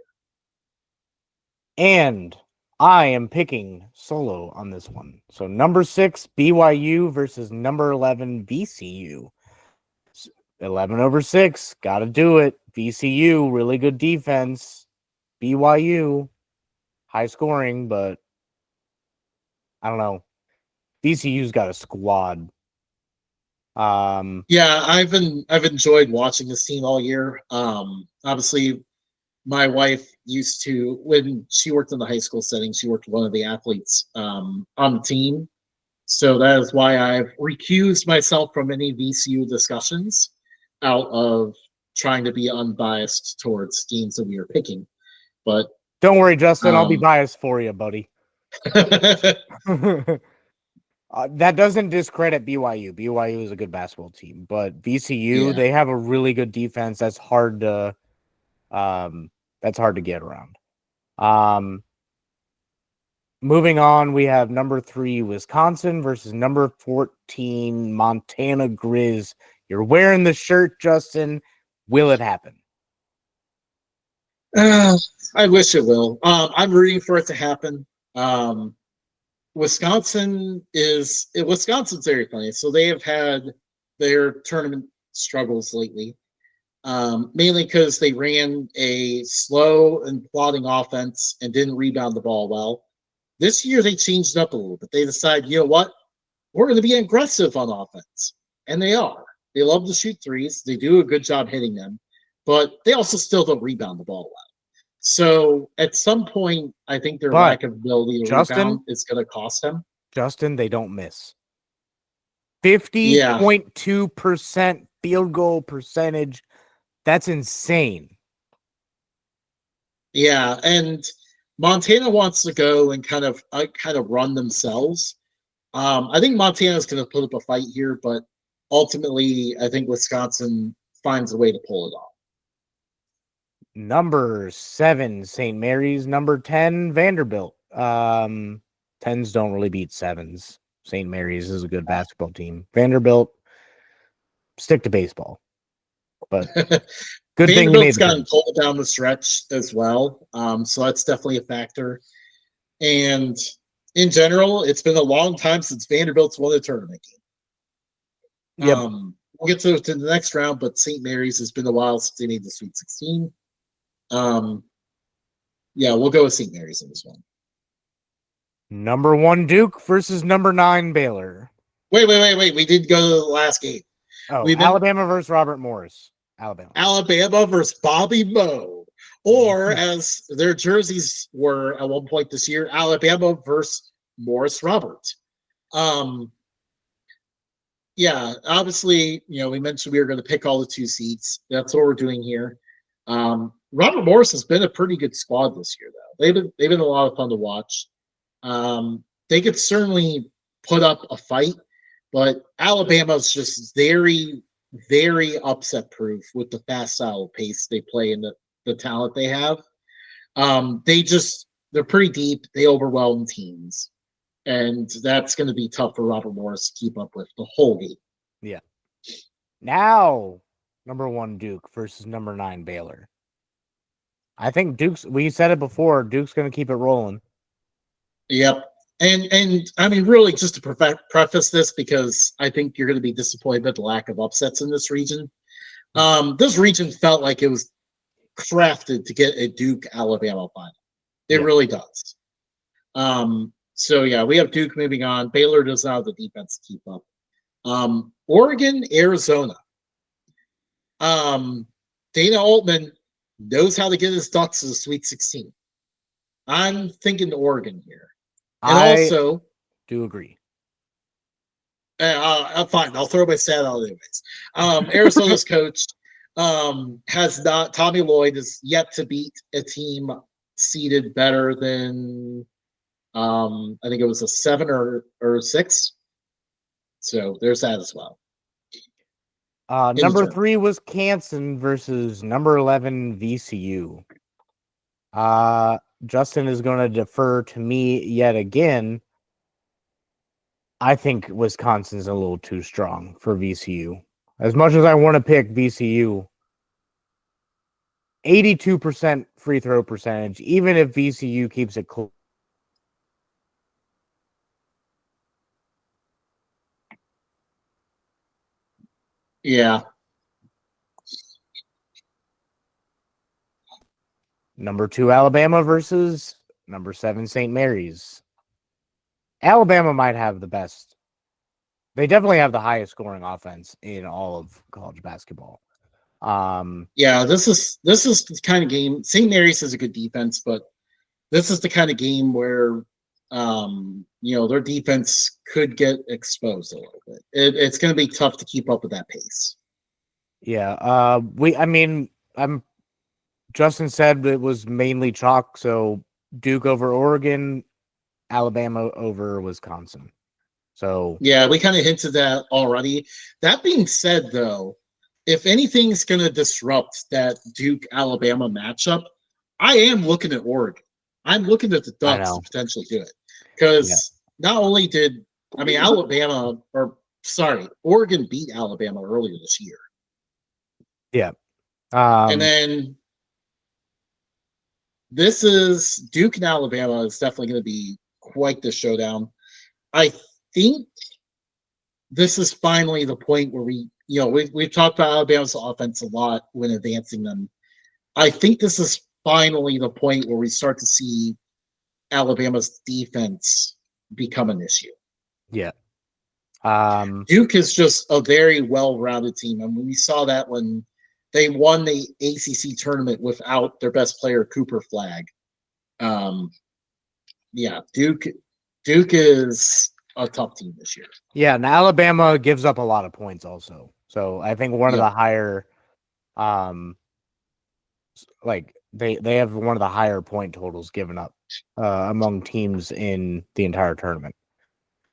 And I am picking solo on this one. So number 6 BYU versus number 11 VCU. 11/6, got to do it. VCU, really good defense. BYU, high scoring, but I don't know. VCU's got a squad. Yeah, I've enjoyed watching this team all year. Obviously, my wife used to, when she worked in the high school setting, she worked with one of the athletes on the team. So that is why I've recused myself from any VCU discussions out of trying to be unbiased towards games that we are picking. But don't worry, Justin, I'll be biased for you, buddy. That doesn't discredit BYU. BYU is a good basketball team, but VCU, they have a really good defense. That's hard to get around. Moving on, we have number 3 Wisconsin versus number 14 Montana Grizz. You're wearing the shirt, Justin. Will it happen? I wish it will. I'm rooting for it to happen. Wisconsin's very funny. So they have had their tournament struggles lately. mainly because they ran a slow and plodding offense and didn't rebound the ball well. This year they changed it up a little bit. They decided, you know what, we're going to be aggressive on offense, and they are. They love to shoot threes. They do a good job hitting them, but they also still don't rebound the ball well. So at some point, I think their But lack of ability to Justin, rebound is going to cost them. Justin, they don't miss. Yeah, 50.2% field goal percentage. That's insane. yeah, and Montana wants to go and kind of run themselves. I think Montana's going to put up a fight here, but ultimately, I think Wisconsin finds a way to pull it off. Number 7, St. Mary's. Number 10, Vanderbilt. 10s don't really beat 7s. St. Mary's is a good basketball team. Vanderbilt, stick to baseball. But good thing you made Vanderbilt's the gotten turn. pulled down the stretch as well, so that's definitely a factor. And in general, it's been a long time since Vanderbilt's won a tournament game. Yep. We'll get to the next round, but St. Mary's has been a while since they made the Sweet 16. Yeah, we'll go with St. Mary's in this one. Number 1, Duke versus number 9, Baylor. Wait. We did go to the last game. Oh, Alabama versus Robert Morris. Alabama versus Bobby Moe. Or, as their jerseys were at one point this year, Alabama versus Morris Robert. Yeah, obviously, we mentioned we were going to pick all the 2 seats. That's what we're doing here. Robert Morris has been a pretty good squad this year, though. They've been a lot of fun to watch. They could certainly put up a fight, but Alabama's just very, very upset proof with the fast style of pace they play and the talent they have. They're pretty deep. They overwhelm teams. And that's going to be tough for Robert Morris to keep up with the whole game. Yeah. Now, number 1, Duke versus number 9, Baylor. I think we said it before, Duke's going to keep it rolling. Yep. And I mean, really, just to preface this, because I think you're going to be disappointed at the lack of upsets in this region. This region felt like it was crafted to get a Duke Alabama final. It really does. So yeah, we have Duke moving on. Baylor does not have the defense to keep up. Oregon, Arizona. Dana Altman knows how to get his Ducks to the Sweet 16. I'm thinking Oregon here. And I also do agree. Fine, I'll throw my stat out anyways. Arizona's coach has not. Tommy Lloyd is yet to beat a team seeded better than I think it was a 7 or 6. So there's that as well. Number 3, Wisconsin versus number 11, VCU. Justin is going to defer to me yet again. I think Wisconsin's a little too strong for VCU. As much as I want to pick VCU, 82% free throw percentage, even if VCU keeps it close. Yeah. Number 2, Alabama versus number 7, St. Mary's. Alabama might have the best. They definitely have the highest scoring offense in all of college basketball. Yeah, this is the kind of game. St. Mary's has a good defense, but this is the kind of game where their defense could get exposed a little bit. It's going to be tough to keep up with that pace. Yeah. Justin said it was mainly chalk, so Duke over Oregon, Alabama over Wisconsin. So yeah, we kind of hinted that already. That being said, though, if anything's going to disrupt that Duke Alabama matchup, I am looking at Oregon. I'm looking at the Ducks to potentially do it, because not only did Oregon beat Alabama earlier this year. Yeah. And then this is Duke and Alabama is definitely going to be quite the showdown. I think this is finally the point where we we've talked about Alabama's offense a lot when advancing them. I think this is finally the point where we start to see Alabama's defense become an issue. Yeah. Duke is just a very well-rounded team. I mean, we saw that when they won the ACC tournament without their best player, Cooper Flag. Duke is a tough team this year. Yeah, and Alabama gives up a lot of points also. So I think one of the higher they have one of the higher point totals given up among teams in the entire tournament.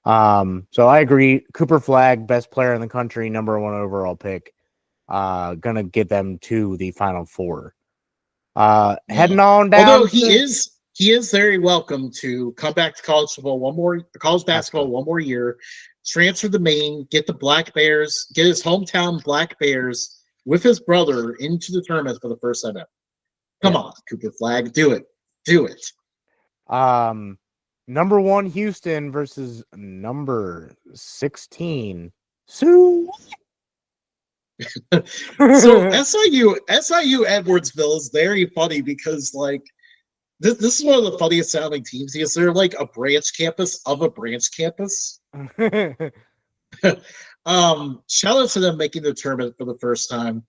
So I agree. Cooper Flag, best player in the country, number 1 overall pick, gonna get them to the Final Four. Heading on down. Although he is very welcome to come back to college basketball one more year, transfer to Maine, get the Black Bears, get his hometown Black Bears with his brother into the tournament for the first time ever. Come on, Cooper Flag, do it. Number 1 Houston versus number 16 Sioux. So SIU Edwardsville is very funny because like this is one of the funniest sounding teams because they're like a branch campus of a branch campus. Shout out to them making the tournament for the first time.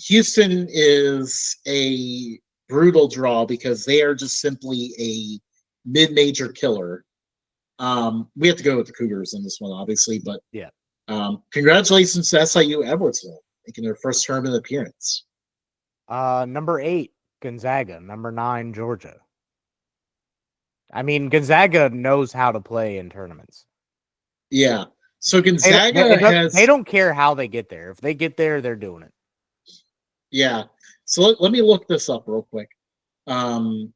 Houston is a brutal draw because they are just simply a mid-major killer. We have to go with the Cougars in this one, obviously, but yeah. Congratulations to SIU Edwardsville making their first tournament appearance. Number 8 Gonzaga, number 9 Georgia. I mean, Gonzaga knows how to play in tournaments. Yeah. So Gonzaga they don't care how they get there. If they get there, they're doing it. Yeah. So let me look this up real quick. Because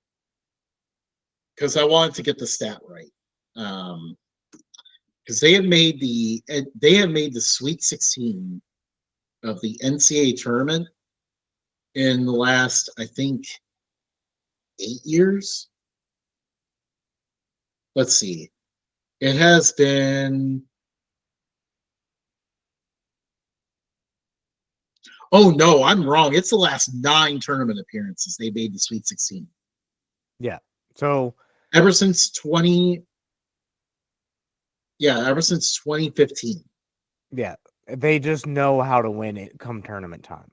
I wanted to get the stat right. Because they have made the Sweet 16 of the NCAA tournament in the last, I think, 8 years. Let's see. It has been. Oh no, I'm wrong. It's the last 9 tournament appearances they made the Sweet 16. Yeah. So ever since 2015. Yeah, they just know how to win it come tournament time.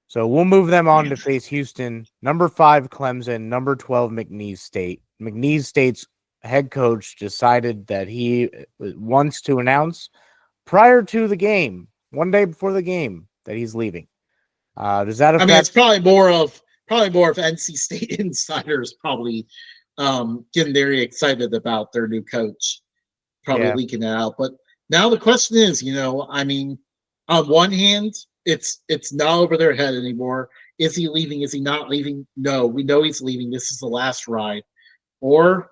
So we'll move them on to face Houston. Number 5 Clemson, number 12 McNeese State. McNeese State's head coach decided that he wants to announce prior to the game, one day before the game, that he's leaving. Does that affect? I mean, it's probably more of NC State insiders probably getting very excited about their new coach, probably leaking it out. But now the question is, I mean, on one hand, it's not over their head anymore. Is he leaving? Is he not leaving? No, we know he's leaving. This is the last ride. Or,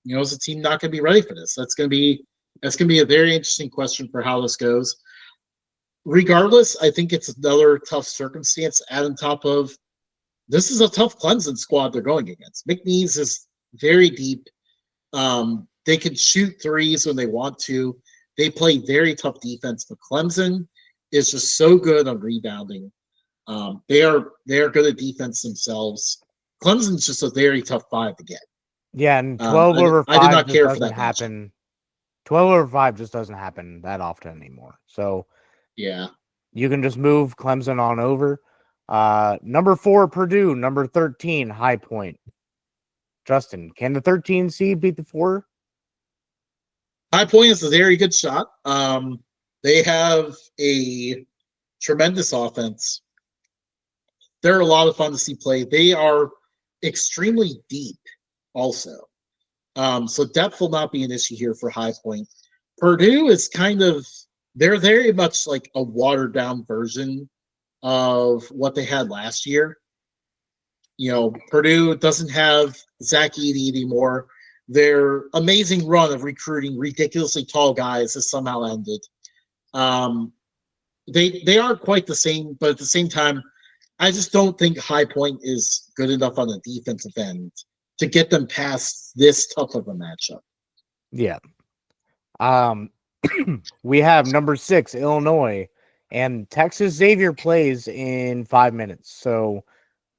is the team not going to be ready for this? That's going to be a very interesting question for how this goes. Regardless, I think it's another tough circumstance. Add on top of this is a tough Clemson squad they're going against. McNeese is very deep. They can shoot threes when they want to. They play very tough defense, but Clemson is just so good on rebounding. They are good at defense themselves. Clemson's just a very tough 5 to get. Yeah, and 12 over 5 I did not care for doesn't that happen. matchup. 12 over 5 just doesn't happen that often anymore. So yeah, you can just move Clemson on over. Number 4 Purdue, number 13 High Point. Justin, can the 13 seed beat the 4? High Point is a very good shot. They have a tremendous offense. They're a lot of fun to see play. They are extremely deep also. So depth will not be an issue here for High Point. Purdue is they're very much like a watered down version of what they had last year. Purdue doesn't have Zach Edey anymore. Their amazing run of recruiting ridiculously tall guys has somehow ended. They aren't quite the same, but at the same time, I just don't think High Point is good enough on the defensive end to get them past this tough of a matchup. Yeah. We have number 6, Illinois, and Texas Xavier plays in 5 minutes. So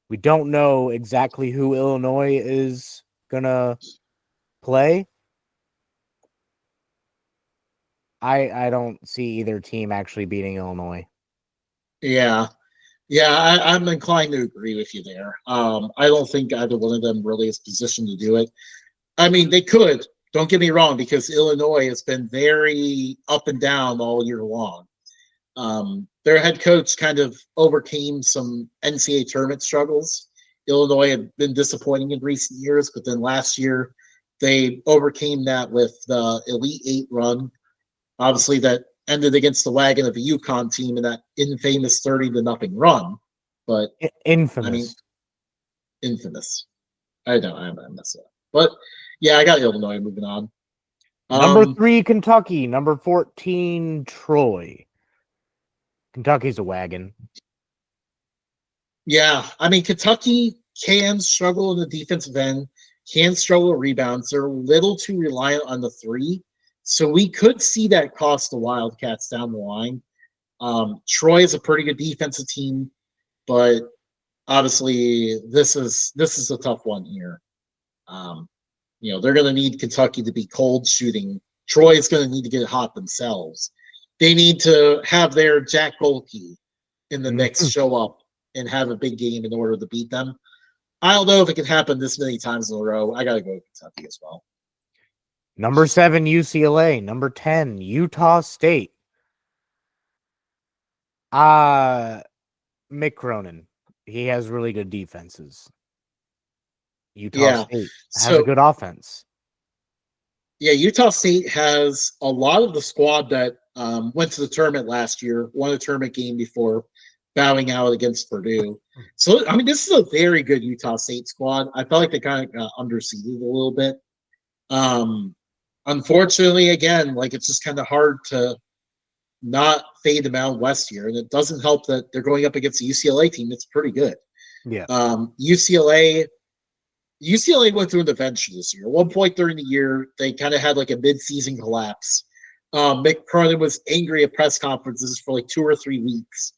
we don't know exactly who Illinois is gonna play. I don't see either team actually beating Illinois. Yeah. Yeah, I'm inclined to agree with you there. I don't think either one of them really is positioned to do it. I mean, they could. Don't get me wrong, because Illinois has been very up and down all year long. Their head coach kind of overcame some NCAA tournament struggles. Illinois had been disappointing in recent years, but then last year they overcame that with the Elite Eight run. Obviously, that ended against the wagon of the UConn team in that infamous 30-0 run. But I mean, Infamous. infamous. I know I messed it up. But yeah, I got Illinois moving on. Number 3, Kentucky. Number 14, Troy. Kentucky's a wagon. Yeah, I mean, Kentucky can struggle in the defensive end, can struggle at rebounds. They're a little too reliant on the three. So we could see that cost the Wildcats down the line. Troy is a pretty good defensive team, but obviously this is a tough one here. They're going to need Kentucky to be cold shooting. Troy is going to need to get hot themselves. They need to have their Jack Golke in the mix show up and have a big game in order to beat them. I don't know if it can happen this many times in a row. I got to go with Kentucky as well. Number 7, UCLA. Number 10, Utah State. Mick Cronin. He has really good defenses. Utah State has a good offense. Yeah, Utah State has a lot of the squad that went to the tournament last year, won a tournament game before bowing out against Purdue. So, I mean, this is a very good Utah State squad. I felt like they kind of got underseeded a little bit. Unfortunately, again, like it's just kind of hard to not fade them out West here. And it doesn't help that they're going up against a UCLA team that's pretty good. Yeah. UCLA went through an adventure this year. At one point during the year, they kind of had like a mid-season collapse. Mick Cronin was angry at press conferences for like 2 or 3 weeks.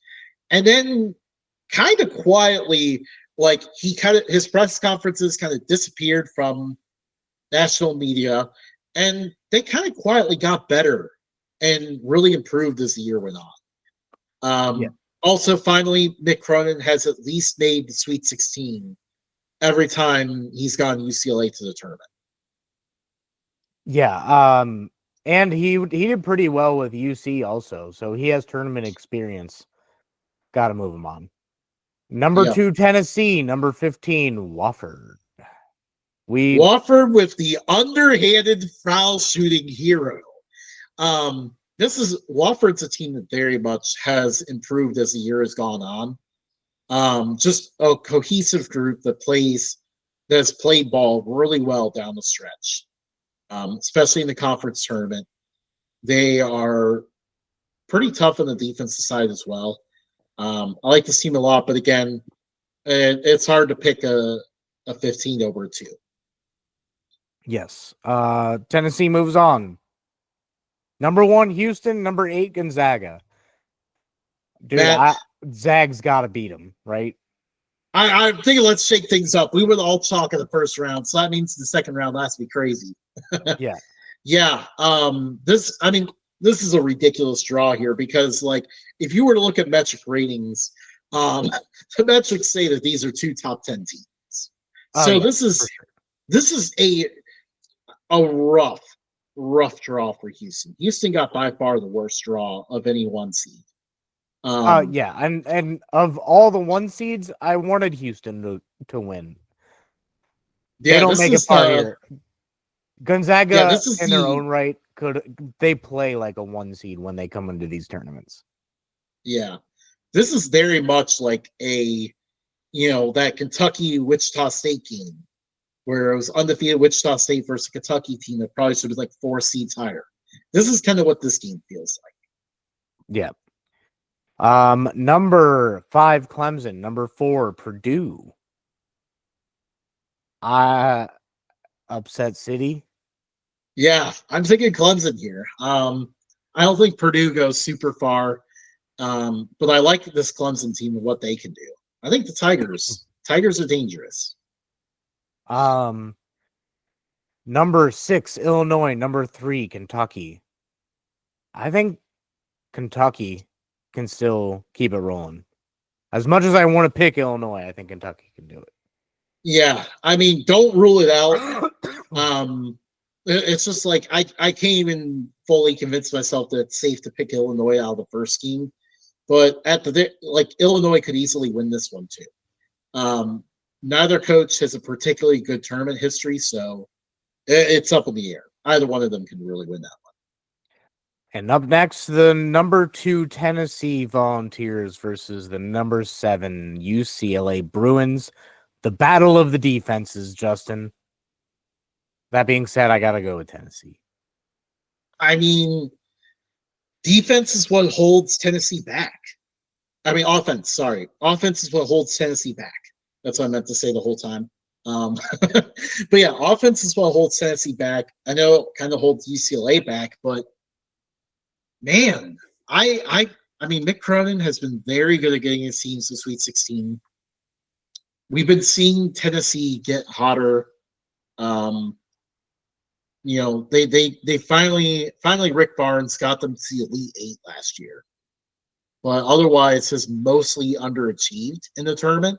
And then kind of quietly, like his press conferences kind of disappeared from national media, and they kind of quietly got better and really improved as the year went on. Also, finally, Mick Cronin has at least made the Sweet 16 every time he's gone UCLA to the tournament. Yeah, and he did pretty well with UC also, so he has tournament experience. Got to move him on. Number 2, Tennessee. Number 15, Wofford. Wofford with the underhanded foul shooting hero. Wofford's a team that very much has improved as the year has gone on. Just a cohesive group that has played ball really well down the stretch, especially in the conference tournament. They are pretty tough on the defensive side as well. I like this team a lot, but again, it's hard to pick a 15 over a 2. Yes. Tennessee moves on. Number 1, Houston. Number 8, Gonzaga. Dude, Zag's got to beat him, right? I'm thinking let's shake things up. We were all chalk in the first round, so that means the second round has to be crazy. Yeah. Yeah. This is a ridiculous draw here because, like, if you were to look at metric ratings, the metrics say that these are 2 top 10 teams. So this is a rough draw for Houston. Houston got by far the worst draw of any 1 seed. Yeah, and of all the 1 seeds, I wanted Houston to win. They don't make it far here. Gonzaga, in their own right, they play like a 1 seed when they come into these tournaments. Yeah, this is very much like that Kentucky Wichita State game where it was undefeated Wichita State versus a Kentucky team that probably should be like 4 seeds higher. This is kind of what this game feels like. Yeah. Number 5, Clemson. Number 4, Purdue. Upset City. Yeah, I'm thinking Clemson here. I don't think Purdue goes super far, but I like this Clemson team and what they can do. I think the Tigers are dangerous. Um, number 6, Illinois. Number 3, Kentucky. I think Kentucky can still keep it rolling. As much as I want to pick Illinois, I think Kentucky can do it. Yeah, I mean, don't rule it out. It's just like I can't even fully convince myself that it's safe to pick Illinois out of the first game. But at the Illinois could easily win this one too. Neither coach has a particularly good tournament history, so it's up in the air. Either one of them can really win that one. And up next, the number 2 Tennessee Volunteers versus the number 7 UCLA Bruins. The battle of the defenses, Justin. That being said, I got to go with Tennessee. I mean, defense is what holds Tennessee back. I mean, offense, sorry. Offense is what holds Tennessee back. That's what I meant to say the whole time. But yeah, offense is what holds Tennessee back. I know it kind of holds UCLA back, but man, I mean, Mick Cronin has been very good at getting his teams to Sweet 16. We've been seeing Tennessee get hotter. You know, they finally Rick Barnes got them to the Elite Eight last year, but otherwise has mostly underachieved in the tournament.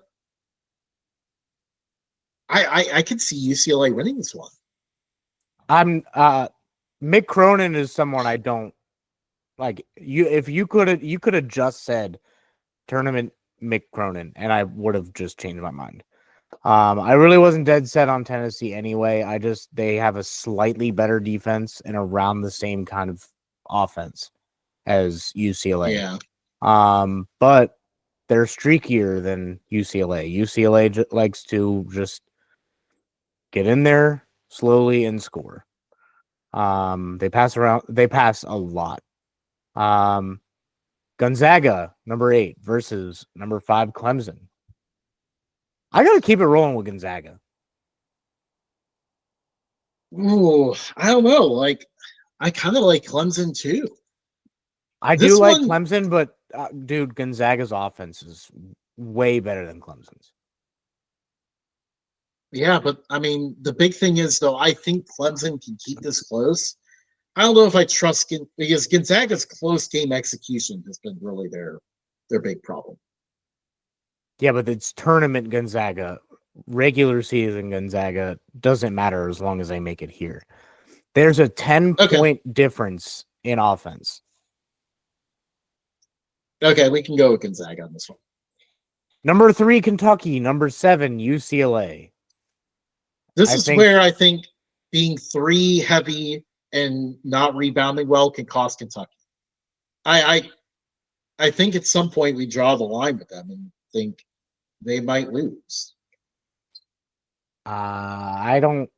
I could see UCLA winning this one. Mick Cronin is someone I don't like. If you could have just said tournament Mick Cronin, and I would have just changed my mind. I really wasn't dead set on Tennessee anyway. They have a slightly better defense and around the same kind of offense as UCLA. Yeah. But they're streakier than UCLA. UCLA likes to just get in there slowly and score. They pass a lot. Gonzaga, number 8 versus number 5 Clemson. I got to keep it rolling with Gonzaga. Ooh, I don't know. Like, I kind of like Clemson too. I do like Clemson, but dude, Gonzaga's offense is way better than Clemson's. Yeah, but I mean, the big thing is though, I think Clemson can keep this close. I don't know if I trust because Gonzaga's close game execution has been really their big problem. Yeah, but it's tournament Gonzaga. Regular season Gonzaga doesn't matter as long as they make it here. There's a 10-point difference in offense. Okay, we can go with Gonzaga on this one. Number 3, Kentucky. Number 7, UCLA. This is where I think being 3 heavy and not rebounding well can cost Kentucky. I think at some point we draw the line with them and think they might lose. I don't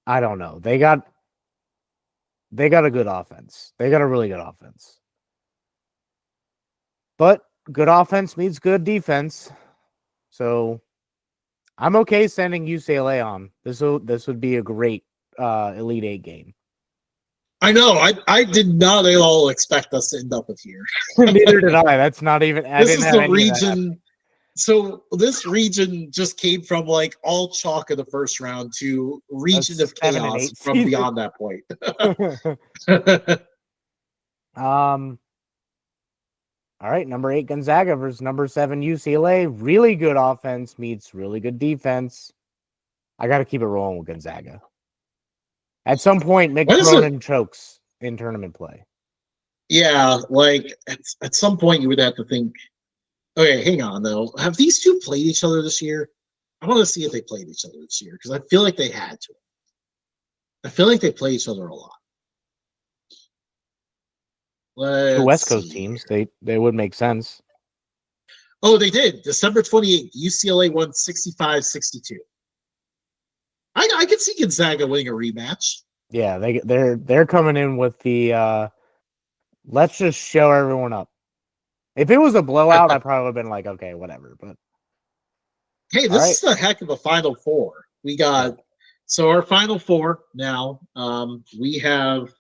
know. They got a good offense. They got a really good offense. But good offense means good defense. So I'm okay sending UCLA on. This would be a great Elite 8 game. I know. I did not at all expect us to end up with here. Neither did I. That's not even. This is the region. So this region just came from like all chalk of the first round to region of chaos from beyond that point. All right, number 8 Gonzaga versus number 7 UCLA. Really good offense meets really good defense. I got to keep it rolling with Gonzaga. At some point, Mick Cronin chokes in tournament play. Yeah, like at some point you would have to think, okay, hang on though. Have these two played each other this year? I want to see if they played each other this year because I feel like they had to. I feel like they play each other a lot. The West Coast teams, they would make sense. Oh, they did. December 28th, UCLA won 65-62. I could see Gonzaga winning a rematch. Yeah, they're coming in with the let's just show everyone up. If it was a blowout, I probably would have been like, okay, whatever. But hey, this is a heck of a Final Four. We got so our Final Four now. We have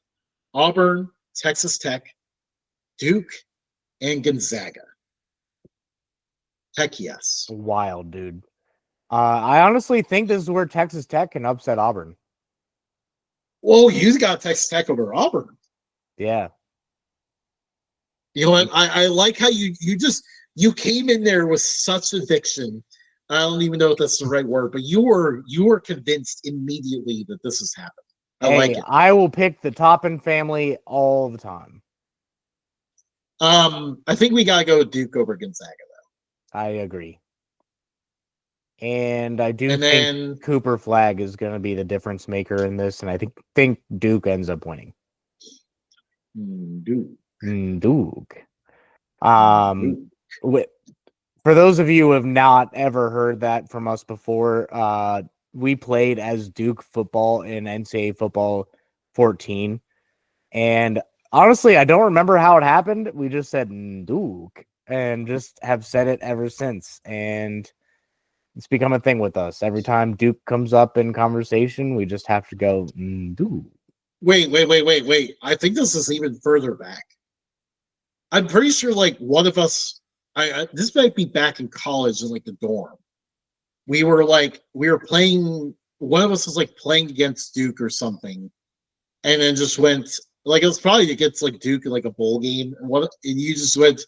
Auburn, Texas Tech, Duke, and Gonzaga. Heck yes. Wild, dude. I honestly think this is where Texas Tech can upset Auburn. Well, you got Texas Tech over Auburn. Yeah. You know what? I like how you came in there with such eviction. I don't even know if that's the right word, but you were convinced immediately that this is happening. I like it. I will pick the Toppin family all the time. I think we gotta go with Duke over Gonzaga though. I agree. And I do And think then Cooper Flag is going to be the difference maker in this, and I think Duke ends up winning. Duke. Duke. For those of you who have not ever heard that from us before, we played as Duke football in NCAA football 14, and honestly, I don't remember how it happened. We just said Duke and just have said it ever since, and it's become a thing with us. Every time Duke comes up in conversation, we just have to go, Duke. Wait. I think this is even further back. I'm pretty sure like one of us, this might be back in college in like the dorm. We were playing, one of us was like playing against Duke or something. And then just went, like it was probably against like Duke in like a bowl game. And you just went,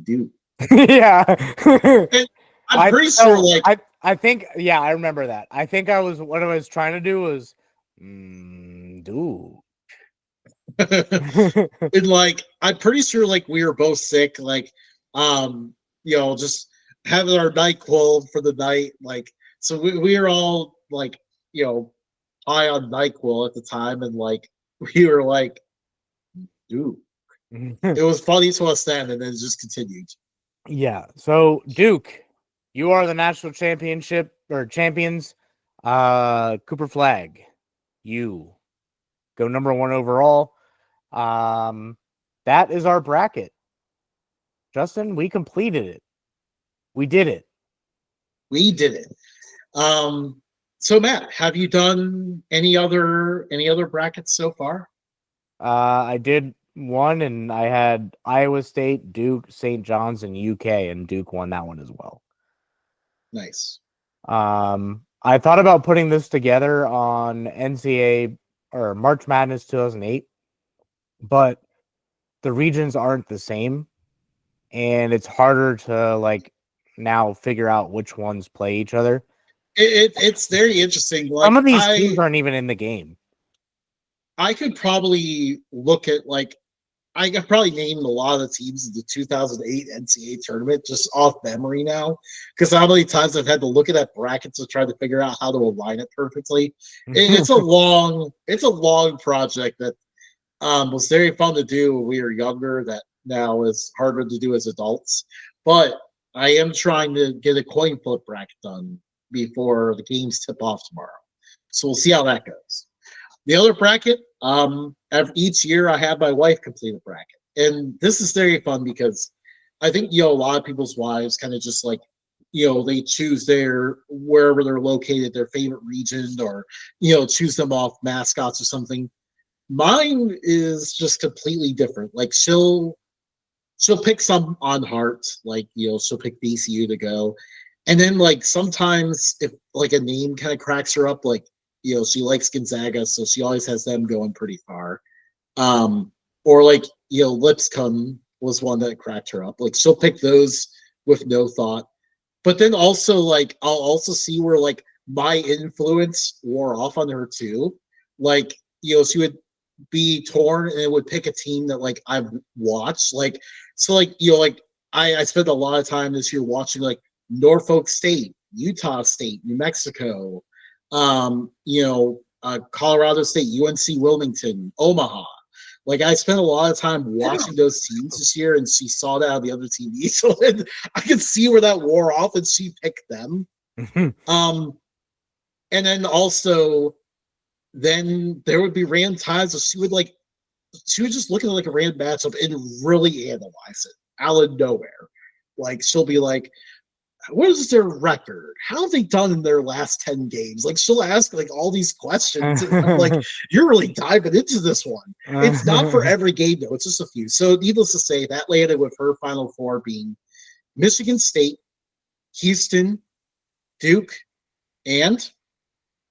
Duke. Yeah. And I'm pretty sure like I think I remember that. I think what I was trying to do was do. and like I'm pretty sure like we were both sick, like just having our NyQuil for the night, like so we were all like high on NyQuil at the time, and like we were like, dude, it was funny to us then, and then it just continued. Yeah. So Duke, you are the national championship or champions. Cooper Flag, you go number 1 overall. That is our bracket. Justin, we completed it. We did it. We did it. So Matt, have you done any other brackets so far? I did one, and I had Iowa State, Duke, St. John's, and UK, and Duke won that one as well. Nice. I thought about putting this together on NCAA or March Madness 2008, but the regions aren't the same, and it's harder to like now figure out which ones play each other. It's very interesting. Like some of these teams aren't even in the game. I could probably look at I could probably name a lot of the teams in the 2008 NCAA tournament just off memory now, because how many times I've had to look at that bracket to try to figure out how to align it perfectly. It's a long project that was very fun to do when we were younger. That now is harder to do as adults. But I am trying to get a coin flip bracket done before the games tip off tomorrow. So we'll see how that goes. The other bracket, each year I have my wife complete a bracket. And this is very fun because I think, a lot of people's wives kind of just like, they choose wherever they're located, their favorite region, or, choose them off mascots or something. Mine is just completely different. Like she'll pick some on heart, like, she'll pick BCU to go. And then like sometimes if like a name kind of cracks her up, like, she likes Gonzaga, so she always has them going pretty far. Or like, Lipscomb was one that cracked her up. Like she'll pick those with no thought. But then also like I'll also see where like my influence wore off on her too. Like, she would be torn and it would pick a team that like I've watched. Like so like like I spent a lot of time this year watching like Norfolk State, Utah State, New Mexico, Colorado State, UNC Wilmington, Omaha. Like I spent a lot of time watching those teams this year, and she saw that on the other TV, so I could see where that wore off, and she picked them. And then also, then there would be random times where she would just look at like a random matchup and really analyze it out of nowhere. Like she'll be like, what is their record? How have they done in their last 10 games? Like she'll ask like all these questions, and I'm like, you're really diving into this one. It's not for every game though. It's just a few. So needless to say, that landed with her Final Four being Michigan State, Houston, Duke, and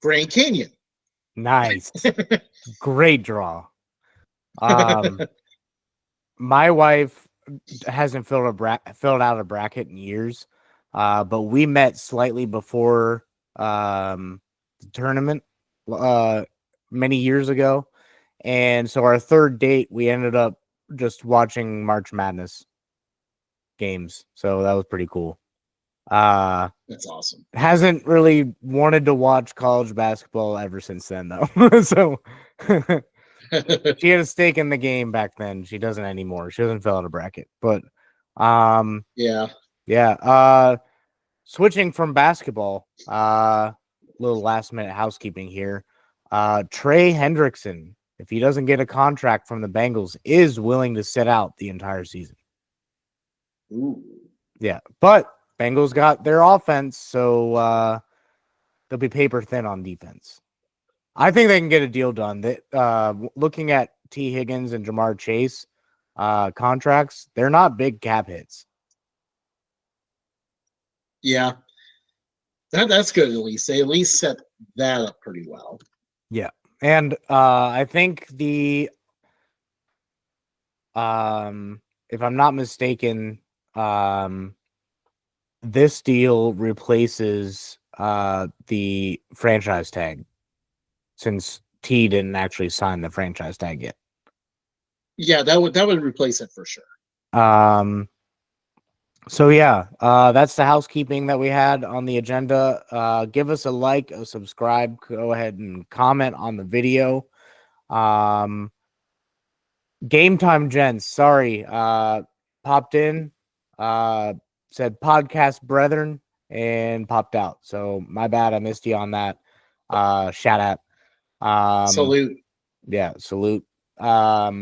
Grand Canyon. Nice. Great draw. My wife hasn't filled out a bracket in years, but we met slightly before the tournament many years ago, and so our third date we ended up just watching March Madness games. So that was pretty cool. That's awesome. Hasn't really wanted to watch college basketball ever since then, though. So she had a stake in the game back then. She doesn't anymore. She doesn't fill out a bracket. But yeah. Switching from basketball, little last minute housekeeping here. Trey Hendrickson, if he doesn't get a contract from the Bengals, is willing to sit out the entire season. Ooh. Yeah, but Bengals got their offense, so they'll be paper thin on defense. I think they can get a deal done. That looking at T. Higgins and Jamar Chase contracts, they're not big cap hits. Yeah. That's good at least. They at least set that up pretty well. Yeah. And I think if I'm not mistaken, this deal replaces the franchise tag, since T didn't actually sign the franchise tag yet. Yeah, that would replace it for sure. So yeah, that's the housekeeping that we had on the agenda. Give us a like, a subscribe, go ahead and comment on the video. Game time, gents. Sorry, popped in, said podcast brethren, and popped out. So my bad. I missed you on that. Shout out. Salute. Yeah, salute. But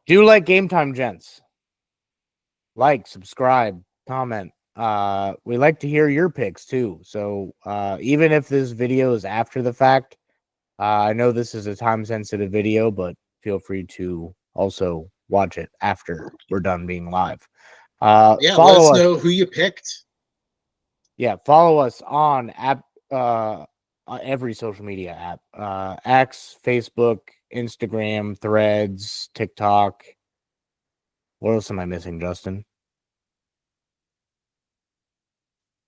do like game time, gents. Like, subscribe, comment. We like to hear your picks too. So even if this video is after the fact, I know this is a time sensitive video, but feel free to also watch it after we're done being live. Let us know who you picked. Yeah, follow us on every social media app. X, Facebook, Instagram, Threads, TikTok. What else am I missing, Justin?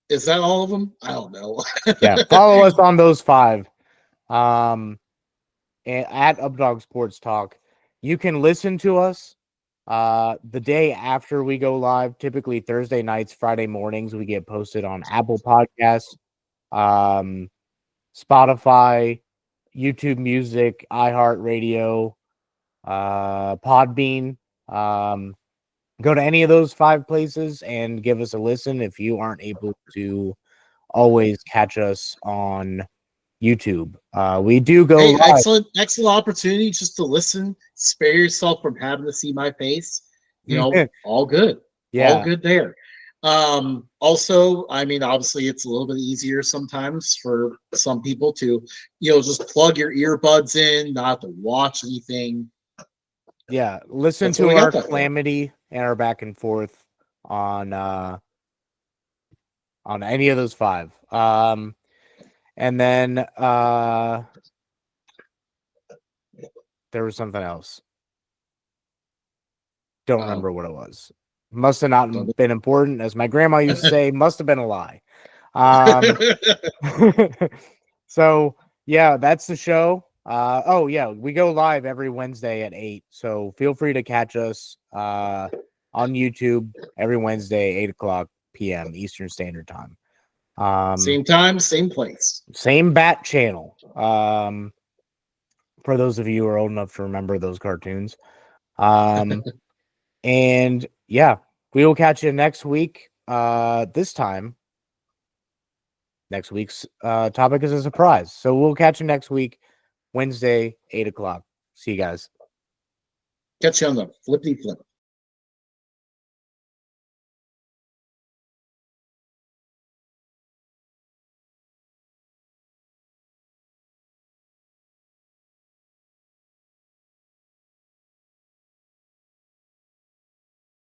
Is that all of them? I don't know. Yeah, follow us on those 5. And at Updog Sports Talk. You can listen to us the day after we go live. Typically Thursday nights, Friday mornings, we get posted on Apple Podcasts, Spotify, YouTube Music, iHeartRadio, Podbean. Go to any of those 5 places and give us a listen if you aren't able to always catch us on YouTube. We do go live. Excellent opportunity just to listen, spare yourself from having to see my face. All good. Yeah. All good there. Also, I mean, obviously it's a little bit easier sometimes for some people to, just plug your earbuds in, not have to watch anything. Yeah, listen to our calamity and our back and forth on any of those 5. And then there was something else. Don't remember what it was. Must have not been important, as my grandma used to say. Must have been a lie. So yeah, that's the show. We go live every Wednesday at 8. So feel free to catch us on YouTube every Wednesday, 8:00 p.m. Eastern Standard Time. Same time, same place. Same bat channel. For those of you who are old enough to remember those cartoons. And yeah, we will catch you next week. This time, next week's topic is a surprise. So we'll catch you next week, Wednesday, 8:00. See you guys. Catch you on the flippity flip.